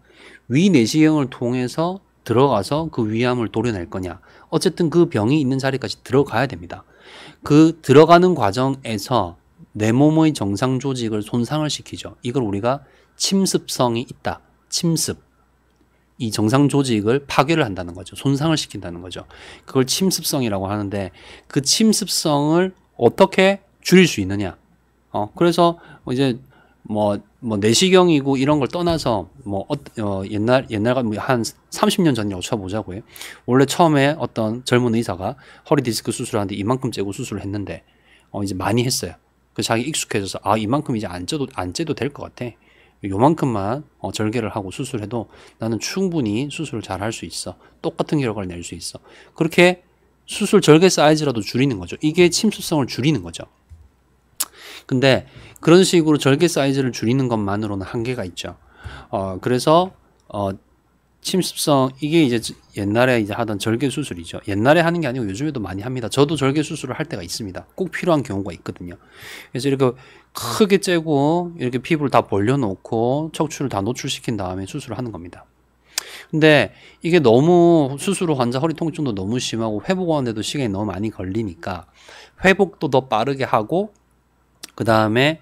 위내시경을 통해서 들어가서 그 위암을 도려낼 거냐, 어쨌든 그 병이 있는 자리까지 들어가야 됩니다. 그 들어가는 과정에서 내 몸의 정상 조직을 손상을 시키죠. 이걸 우리가 침습성이 있다, 침습, 이 정상 조직을 파괴를 한다는 거죠. 손상을 시킨다는 거죠. 그걸 침습성이라고 하는데, 그 침습성을 어떻게 줄일 수 있느냐. 그래서 이제 내시경이고 이런 걸 떠나서 옛날 한 30년 전이라고 쳐보자고요. 원래 처음에 어떤 젊은 의사가 허리 디스크 수술하는데 이만큼 째고 수술을 했는데 이제 많이 했어요. 그 자기 익숙해져서 이만큼 이제 안 째도 될 것 같아. 요만큼만 절개를 하고 수술해도 나는 충분히 수술을 잘 할 수 있어. 똑같은 결과를 낼 수 있어. 그렇게 수술 절개 사이즈라도 줄이는 거죠. 이게 침습성을 줄이는 거죠. 근데 그런 식으로 절개 사이즈를 줄이는 것만으로는 한계가 있죠. 그래서 침습성, 이게 이제 옛날에 이제 하던 절개 수술이죠. 옛날에 하는 게 아니고 요즘에도 많이 합니다. 저도 절개 수술을 할 때가 있습니다. 꼭 필요한 경우가 있거든요. 그래서 이렇게 크게 째고 이렇게 피부를 다 벌려놓고 척추를 다 노출시킨 다음에 수술을 하는 겁니다. 근데 이게 너무 수술 후 환자 허리 통증도 너무 심하고 회복하는데도 시간이 너무 많이 걸리니까 회복도 더 빠르게 하고, 그 다음에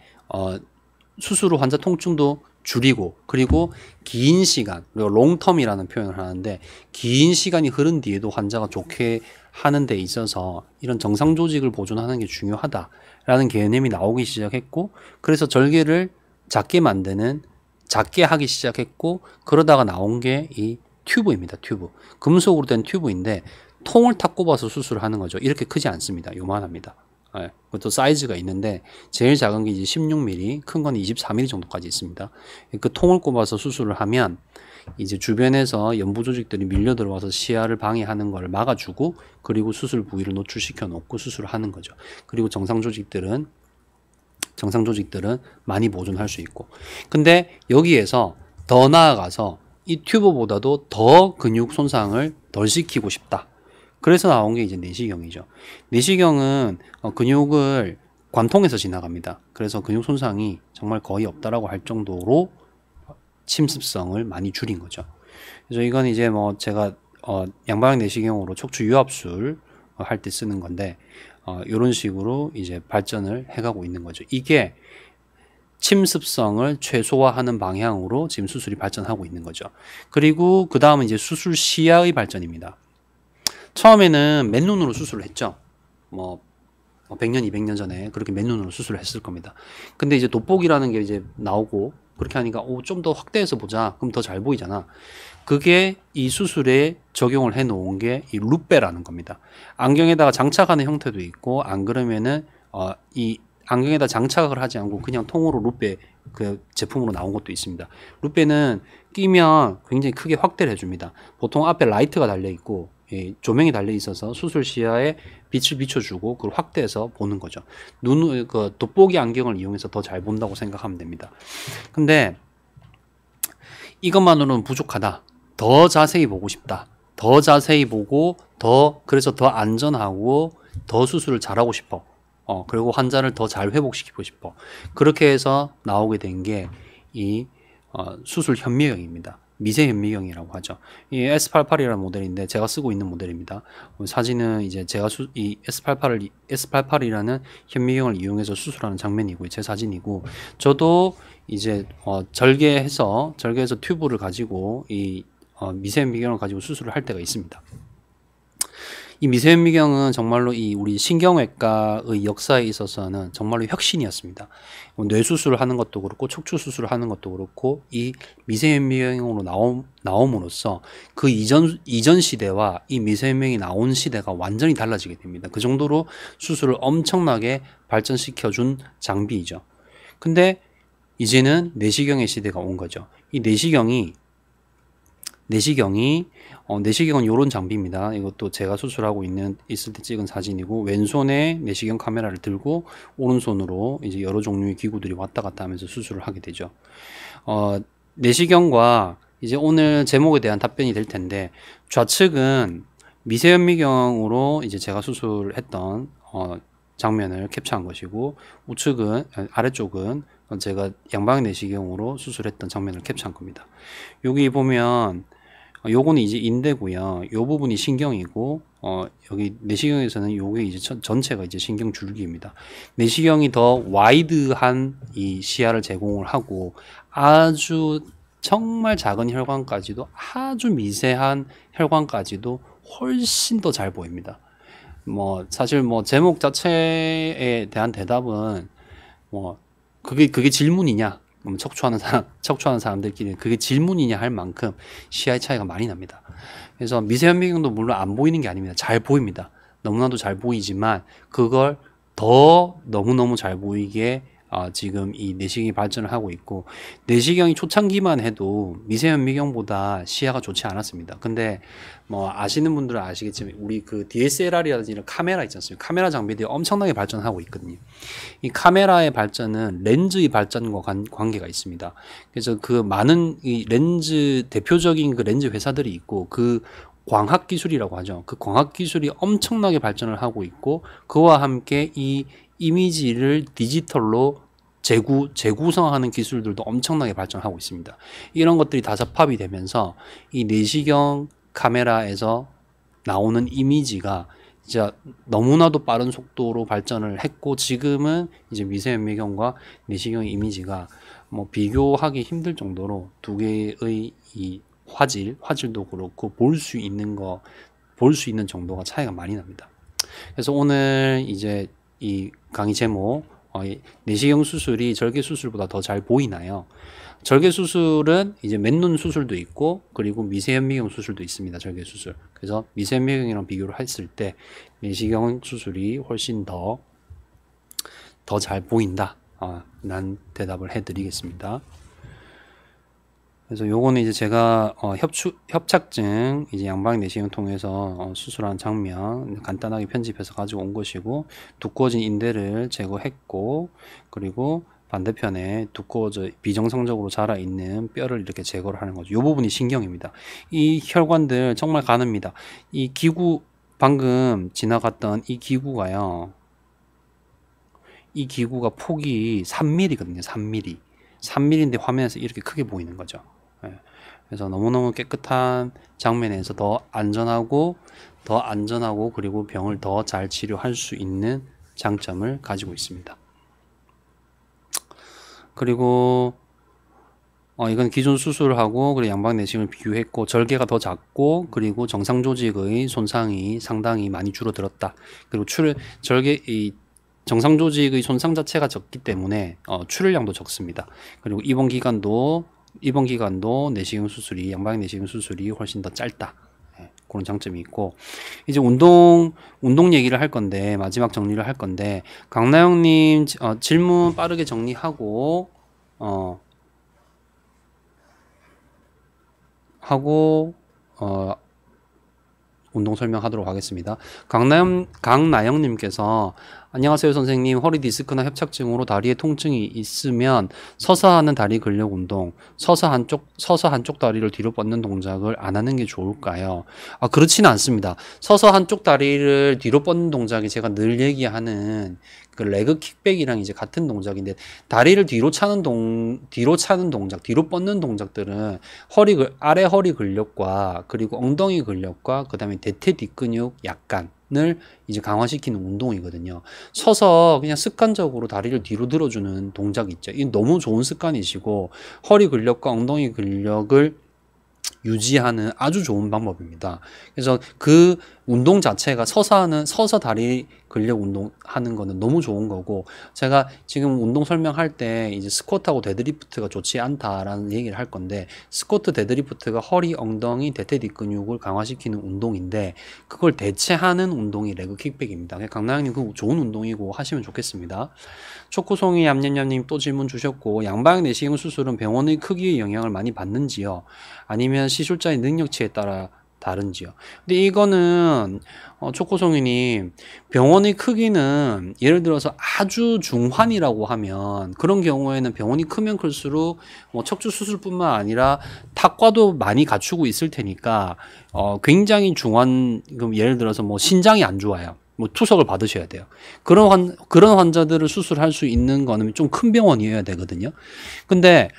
수술 후 환자 통증도 줄이고, 그리고 긴 시간, 그리고 롱텀이라는 표현을 하는데, 긴 시간이 흐른 뒤에도 환자가 좋게 하는 데 있어서 이런 정상 조직을 보존하는 게 중요하다라는 개념이 나오기 시작했고, 그래서 절개를 작게 하기 시작했고, 그러다가 나온 게 이 튜브입니다. 튜브. 금속으로 된 튜브인데 통을 탁 꼽아서 수술을 하는 거죠. 이렇게 크지 않습니다. 요만합니다. 그것도 사이즈가 있는데 제일 작은 게 이제 16mm, 큰 건 24mm 정도까지 있습니다. 그 통을 꼽아서 수술을 하면 이제 주변에서 연부 조직들이 밀려 들어와서 시야를 방해하는 걸 막아주고, 그리고 수술 부위를 노출시켜 놓고 수술을 하는 거죠. 그리고 정상 조직들은 많이 보존할 수 있고, 근데 여기에서 더 나아가서 이 튜브보다도 더 근육 손상을 덜 시키고 싶다. 그래서 나온 게 이제 내시경이죠. 내시경은 근육을 관통해서 지나갑니다. 그래서 근육 손상이 정말 거의 없다라고 할 정도로 침습성을 많이 줄인 거죠. 그래서 이건 이제 제가 양방향 내시경으로 척추 유압술 할 때 쓰는 건데, 이런 식으로 이제 발전을 해가고 있는 거죠. 이게 침습성을 최소화하는 방향으로 지금 수술이 발전하고 있는 거죠. 그리고 그 다음은 이제 수술 시야의 발전입니다. 처음에는 맨눈으로 수술을 했죠. 100년, 200년 전에 그렇게 맨눈으로 수술을 했을 겁니다. 근데 이제 돋보기라는 게 이제 나오고, 그렇게 하니까 좀 더 확대해서 보자. 그럼 더 잘 보이잖아. 그게 이 수술에 적용을 해 놓은 게 이 루페라는 겁니다. 안경에다가 장착하는 형태도 있고, 안 그러면은 이 안경에다 장착을 하지 않고 그냥 통으로 루페 그 제품으로 나온 것도 있습니다. 루페는 끼면 굉장히 크게 확대를 해줍니다. 보통 앞에 라이트가 달려 있고 조명이 달려 있어서 수술 시야에 빛을 비춰주고 그걸 확대해서 보는 거죠. 그 돋보기 안경을 이용해서 더 잘 본다고 생각하면 됩니다. 근데 이것만으로는 부족하다. 더 자세히 보고 싶다. 더 자세히 보고 그래서 더 안전하고 더 수술을 잘하고 싶어. 그리고 환자를 더 잘 회복시키고 싶어. 그렇게 해서 나오게 된 게 이 수술 현미경입니다. 미세 현미경이라고 하죠. 이 S88이라는 모델인데 제가 쓰고 있는 모델입니다. 사진은 이제 제가 이 S88이라는 현미경을 이용해서 수술하는 장면이고 제 사진이고, 저도 이제 절개해서 튜브를 가지고 이 미세 현미경을 가지고 수술을 할 때가 있습니다. 이 미세현미경은 정말로 이 우리 신경외과의 역사에 있어서는 정말로 혁신이었습니다. 뇌 수술을 하는 것도 그렇고 척추 수술을 하는 것도 그렇고 이 미세현미경으로 나옴으로써 그 이전 시대와 이 미세현미경이 나온 시대가 완전히 달라지게 됩니다. 그 정도로 수술을 엄청나게 발전시켜준 장비이죠. 근데 이제는 내시경의 시대가 온 거죠. 이 내시경은 이런 장비입니다. 이것도 제가 수술하고 있을 때 찍은 사진이고, 왼손에 내시경 카메라를 들고 오른손으로 이제 여러 종류의 기구들이 왔다 갔다 하면서 수술을 하게 되죠. 내시경과 이제 오늘 제목에 대한 답변이 될 텐데, 좌측은 미세현미경으로 이제 제가 수술했던 장면을 캡처한 것이고, 아래쪽은 제가 양방향 내시경으로 수술했던 장면을 캡처한 겁니다. 여기 보면 요거는 이제 인대고요. 요 부분이 신경이고, 여기 내시경에서는 요게 이제 전체가 이제 신경 줄기입니다. 내시경이 더 와이드한 이 시야를 제공을 하고, 아주 정말 작은 혈관까지도, 아주 미세한 혈관까지도 훨씬 더 잘 보입니다. 사실 제목 자체에 대한 대답은 그게 질문이냐? 척추하는 사람들끼리 그게 질문이냐 할 만큼 시야의 차이가 많이 납니다. 그래서 미세현미경도 물론 안 보이는 게 아닙니다. 잘 보입니다. 너무나도 잘 보이지만 그걸 더 너무너무 잘 보이게 지금 이 내시경이 발전을 하고 있고, 내시경이 초창기만 해도 미세현미경보다 시야가 좋지 않았습니다. 근데 아시는 분들은 아시겠지만 우리 그 DSLR이라든지 이런 카메라 있지 않습니까? 카메라 장비들이 엄청나게 발전하고 있거든요. 이 카메라의 발전은 렌즈의 발전과 관계가 있습니다. 그래서 그 많은 이 렌즈 대표적인 그 렌즈 회사들이 있고, 그 광학 기술이라고 하죠. 그 광학 기술이 엄청나게 발전을 하고 있고, 그와 함께 이 이미지를 디지털로 재구성하는 기술들도 엄청나게 발전하고 있습니다. 이런 것들이 다 접합이 되면서 이 내시경 카메라에서 나오는 이미지가 진짜 너무나도 빠른 속도로 발전을 했고, 지금은 이제 미세현미경과 내시경의 이미지가 비교하기 힘들 정도로 두 개의 이 화질도 그렇고 볼 수 있는 정도가 차이가 많이 납니다. 그래서 오늘 이제 이 강의 제목, 내시경 수술이 절개 수술보다 더 잘 보이나요? 절개 수술은 이제 맨눈 수술도 있고, 그리고 미세현미경 수술도 있습니다. 절개 수술. 그래서 미세현미경이랑 비교를 했을 때 내시경 수술이 훨씬 더 잘 보인다. 난 대답을 해드리겠습니다. 그래서 요거는 이제 제가 협착증 이제 양방향 내시경 통해서 수술한 장면 간단하게 편집해서 가지고 온 것이고, 두꺼워진 인대를 제거했고, 그리고 반대편에 두꺼워져 비정상적으로 자라 있는 뼈를 이렇게 제거를 하는 거죠. 요 부분이 신경입니다. 이 혈관들 정말 가늡니다. 이 기구, 방금 지나갔던 이 기구가요, 이 기구가 폭이 3mm거든요. 3mm인데 화면에서 이렇게 크게 보이는 거죠. 그래서 너무너무 깨끗한 장면에서 더 안전하고 그리고 병을 더 잘 치료할 수 있는 장점을 가지고 있습니다. 그리고 이건 기존 수술하고 그리고 양방 내시경을 비교했고, 절개가 더 작고, 그리고 정상 조직의 손상이 상당히 많이 줄어들었다. 그리고 정상 조직의 손상 자체가 적기 때문에 출혈량도 적습니다. 그리고 입원 기간도 내시경 수술이, 양방향 내시경 수술이 훨씬 더 짧다. 그런 장점이 있고, 이제 운동 얘기를 할 건데, 마지막 정리를 할 건데, 강나영님 질문 빠르게 정리하고 운동 설명하도록 하겠습니다. 강나영님께서 안녕하세요 선생님, 허리 디스크나 협착증으로 다리에 통증이 있으면 서서 하는 다리 근력 운동, 서서 한쪽 다리를 뒤로 뻗는 동작을 안 하는 게 좋을까요? 그렇지는 않습니다. 서서 한쪽 다리를 뒤로 뻗는 동작이 제가 늘 얘기하는 그 레그 킥백이랑 이제 같은 동작인데, 다리를 뒤로 차는 동작, 뒤로 뻗는 동작들은 아래 허리 근력과 그리고 엉덩이 근력과 그 다음에 대퇴 뒷근육 약간을 이제 강화시키는 운동이거든요. 서서 그냥 습관적으로 다리를 뒤로 들어주는 동작 있죠. 이 너무 좋은 습관이시고, 허리 근력과 엉덩이 근력을 유지하는 아주 좋은 방법입니다. 그래서 그 운동 자체가 서서 다리 근력 운동하는 거는 너무 좋은 거고, 제가 지금 운동 설명할 때 이제 스쿼트하고 데드리프트가 좋지 않다라는 얘기를 할 건데, 스쿼트 데드리프트가 허리, 엉덩이, 대퇴 뒷근육을 강화시키는 운동인데 그걸 대체하는 운동이 레그 킥백입니다. 강나영님 그 좋은 운동이고 하시면 좋겠습니다. 초코송이 얌얌얌님 또 질문 주셨고, 양방 내시경 수술은 병원의 크기의 영향을 많이 받는지요? 아니면 시술자의 능력치에 따라 다른지요? 근데 이거는 초코송이님, 병원의 크기는 예를 들어서 아주 중환이라고 하면 그런 경우에는 병원이 크면 클수록 뭐 척추 수술뿐만 아니라 탁과도 많이 갖추고 있을 테니까 굉장히 중환, 그럼 예를 들어서 뭐 신장이 안 좋아요. 뭐 투석을 받으셔야 돼요. 그런 환자들을 수술할 수 있는 거는 좀 큰 병원이어야 되거든요. 근데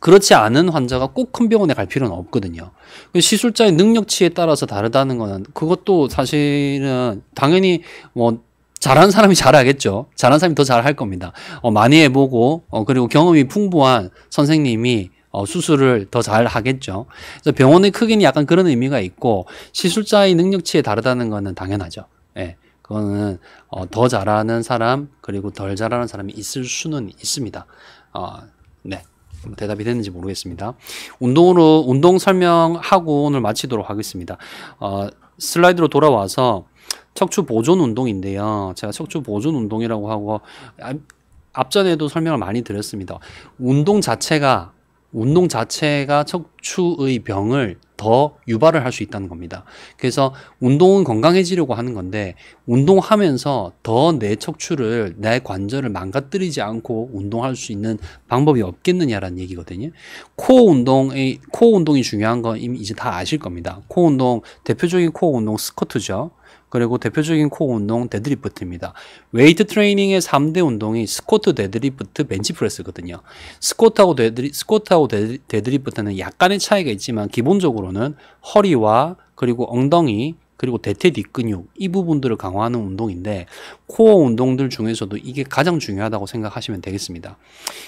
그렇지 않은 환자가 꼭 큰 병원에 갈 필요는 없거든요. 시술자의 능력치에 따라서 다르다는 거는, 그것도 사실은 당연히 뭐 잘하는 사람이 잘하겠죠. 잘하는 사람이 더 잘할 겁니다. 많이 해보고 그리고 경험이 풍부한 선생님이 수술을 더 잘 하겠죠. 그래서 병원의 크기는 약간 그런 의미가 있고, 시술자의 능력치에 다르다는 거는 당연하죠. 예. 그거는 더 잘하는 사람 그리고 덜 잘하는 사람이 있을 수는 있습니다. 네. 대답이 됐는지 모르겠습니다. 운동 설명하고 오늘 마치도록 하겠습니다. 슬라이드로 돌아와서 척추 보존 운동인데요. 제가 척추 보존 운동이라고 하고 앞전에도 설명을 많이 드렸습니다. 운동 자체가 척추의 병을 더 유발을 할 수 있다는 겁니다. 그래서 운동은 건강해지려고 하는 건데, 운동하면서 더 내 척추를, 내 관절을 망가뜨리지 않고 운동할 수 있는 방법이 없겠느냐라는 얘기거든요. 코어 운동이 중요한 건 이미 이제 다 아실 겁니다. 코어 운동, 대표적인 코어 운동 스쿼트죠. 그리고 대표적인 코어 운동 데드리프트입니다. 웨이트 트레이닝의 3대 운동이 스쿼트, 데드리프트, 벤치프레스거든요. 스쿼트하고 데드리프트는 약간의 차이가 있지만 기본적으로는 허리와 그리고 엉덩이 그리고 대퇴 뒷근육 이 부분들을 강화하는 운동인데, 코어 운동들 중에서도 이게 가장 중요하다고 생각하시면 되겠습니다.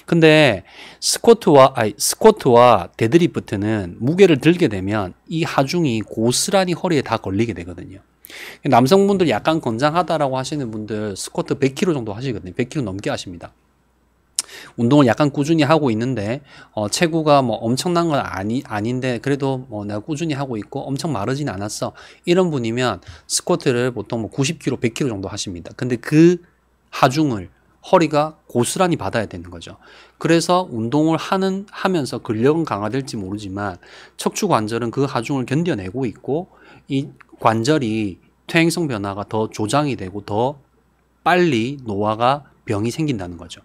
근데 스쿼트와 데드리프트는 무게를 들게 되면 이 하중이 고스란히 허리에 다 걸리게 되거든요. 남성분들 약간 건장하다라고 하시는 분들 스쿼트 100kg 정도 하시거든요. 100kg 넘게 하십니다. 운동을 약간 꾸준히 하고 있는데 체구가 뭐 엄청난 건 아닌데 그래도 뭐 내가 꾸준히 하고 있고 엄청 마르진 않았어, 이런 분이면 스쿼트를 보통 뭐 90kg, 100kg 정도 하십니다. 근데 그 하중을 허리가 고스란히 받아야 되는 거죠. 그래서 운동을 하면서 근력은 강화될지 모르지만 척추 관절은 그 하중을 견뎌내고 있고, 이 관절이 퇴행성 변화가 더 조장이 되고 더 빨리 노화가 병이 생긴다는 거죠.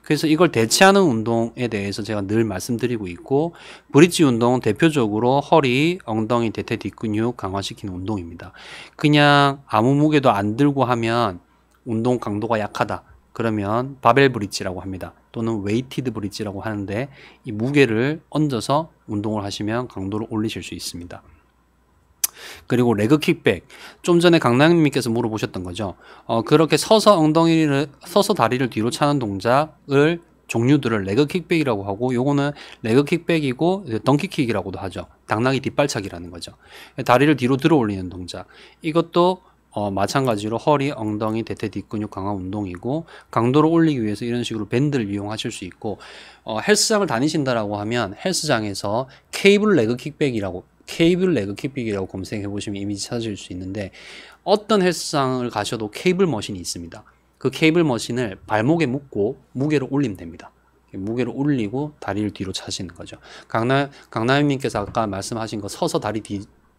그래서 이걸 대체하는 운동에 대해서 제가 늘 말씀드리고 있고, 브릿지 운동은 대표적으로 허리, 엉덩이, 대퇴 뒷근육 강화시키는 운동입니다. 그냥 아무 무게도 안 들고 하면 운동 강도가 약하다, 그러면 바벨 브릿지라고 합니다. 또는 웨이티드 브릿지라고 하는데, 이 무게를 얹어서 운동을 하시면 강도를 올리실 수 있습니다. 그리고 레그 킥백, 좀 전에 강남님께서 물어보셨던 거죠. 그렇게 서서 다리를 뒤로 차는 동작을 종류들을 레그 킥백이라고 하고, 요거는 레그 킥백이고 덩키킥이라고도 하죠. 당나귀 뒷발차기라는 거죠. 다리를 뒤로 들어 올리는 동작. 이것도 마찬가지로 허리, 엉덩이, 대퇴 뒷근육 강화 운동이고, 강도를 올리기 위해서 이런 식으로 밴드를 이용하실 수 있고, 헬스장을 다니신다라고 하면 헬스장에서 케이블 레그 킥백이라고 검색해 보시면 이미지 찾으실 수 있는데, 어떤 헬스장을 가셔도 케이블 머신이 있습니다. 그 케이블 머신을 발목에 묶고 무게를 올리면 됩니다. 무게를 올리고 다리를 뒤로 차시는 거죠. 강나영님께서 아까 말씀하신 거 서서 다리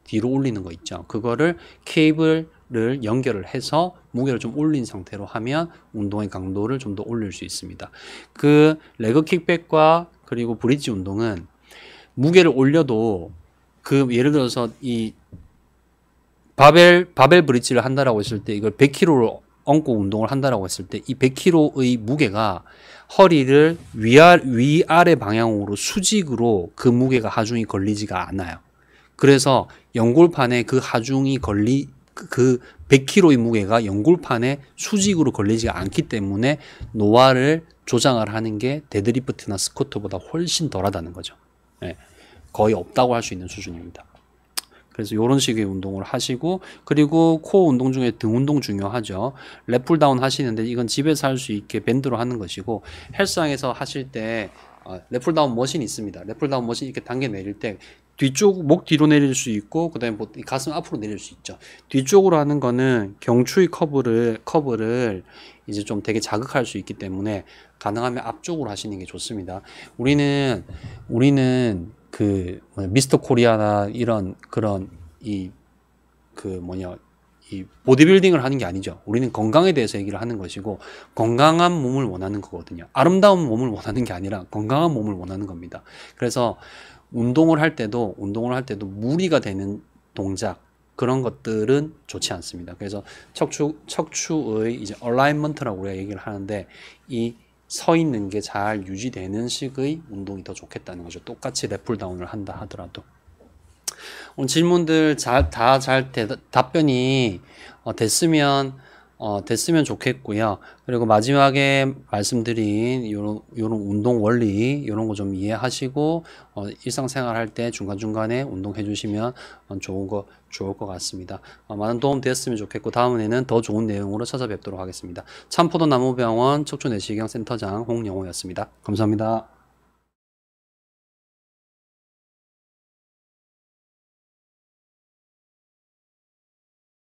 뒤로 올리는 거 있죠. 그거를 케이블을 연결을 해서 무게를 좀 올린 상태로 하면 운동의 강도를 좀 더 올릴 수 있습니다. 그 레그 킥백과 그리고 브릿지 운동은 무게를 올려도, 그 예를 들어서 이 바벨 브릿지를 한다라고 했을 때, 이걸 100kg로 얹고 운동을 한다라고 했을 때 이 100kg의 무게가 허리를 위아래 방향으로 수직으로 그 무게가 하중이 걸리지가 않아요. 그래서 연골판에 그 하중이 그 100kg의 무게가 연골판에 수직으로 걸리지가 않기 때문에 노화를 조장을 하는 게 데드리프트나 스쿼트보다 훨씬 덜하다는 거죠. 네. 거의 없다고 할 수 있는 수준입니다. 그래서 이런 식의 운동을 하시고, 그리고 코어 운동 중에 등 운동 중요하죠. 랩풀다운 하시는데 이건 집에서 할 수 있게 밴드로 하는 것이고, 헬스장에서 하실 때 랩풀다운 머신이 있습니다. 랩풀다운 머신 이렇게 당겨 내릴 때 뒤쪽 목 뒤로 내릴 수 있고, 그다음에 가슴 앞으로 내릴 수 있죠. 뒤쪽으로 하는 거는 경추의 커브를 이제 좀 되게 자극할 수 있기 때문에 가능하면 앞쪽으로 하시는 게 좋습니다. 우리는 그 미스터 코리아나 이런 그런 이 보디빌딩을 하는 게 아니죠. 우리는 건강에 대해서 얘기를 하는 것이고, 건강한 몸을 원하는 거거든요. 아름다운 몸을 원하는 게 아니라 건강한 몸을 원하는 겁니다. 그래서 운동을 할 때도 무리가 되는 동작, 그런 것들은 좋지 않습니다. 그래서 척추의 이제 얼라이먼트라고 우리가 얘기를 하는데, 이 서 있는 게 잘 유지되는 식의 운동이 더 좋겠다는 거죠. 똑같이 랩풀다운을 한다 하더라도. 오늘 질문들 답변이 됐으면 좋겠고요. 그리고 마지막에 말씀드린 요런 운동 원리, 요런 거 좀 이해하시고, 일상생활 할 때 중간중간에 운동해 주시면 좋을 것 같습니다. 많은 도움 되었으면 좋겠고, 다음에는 더 좋은 내용으로 찾아뵙도록 하겠습니다. 참포도 나무병원 척추내시경 센터장 홍영호였습니다. 감사합니다.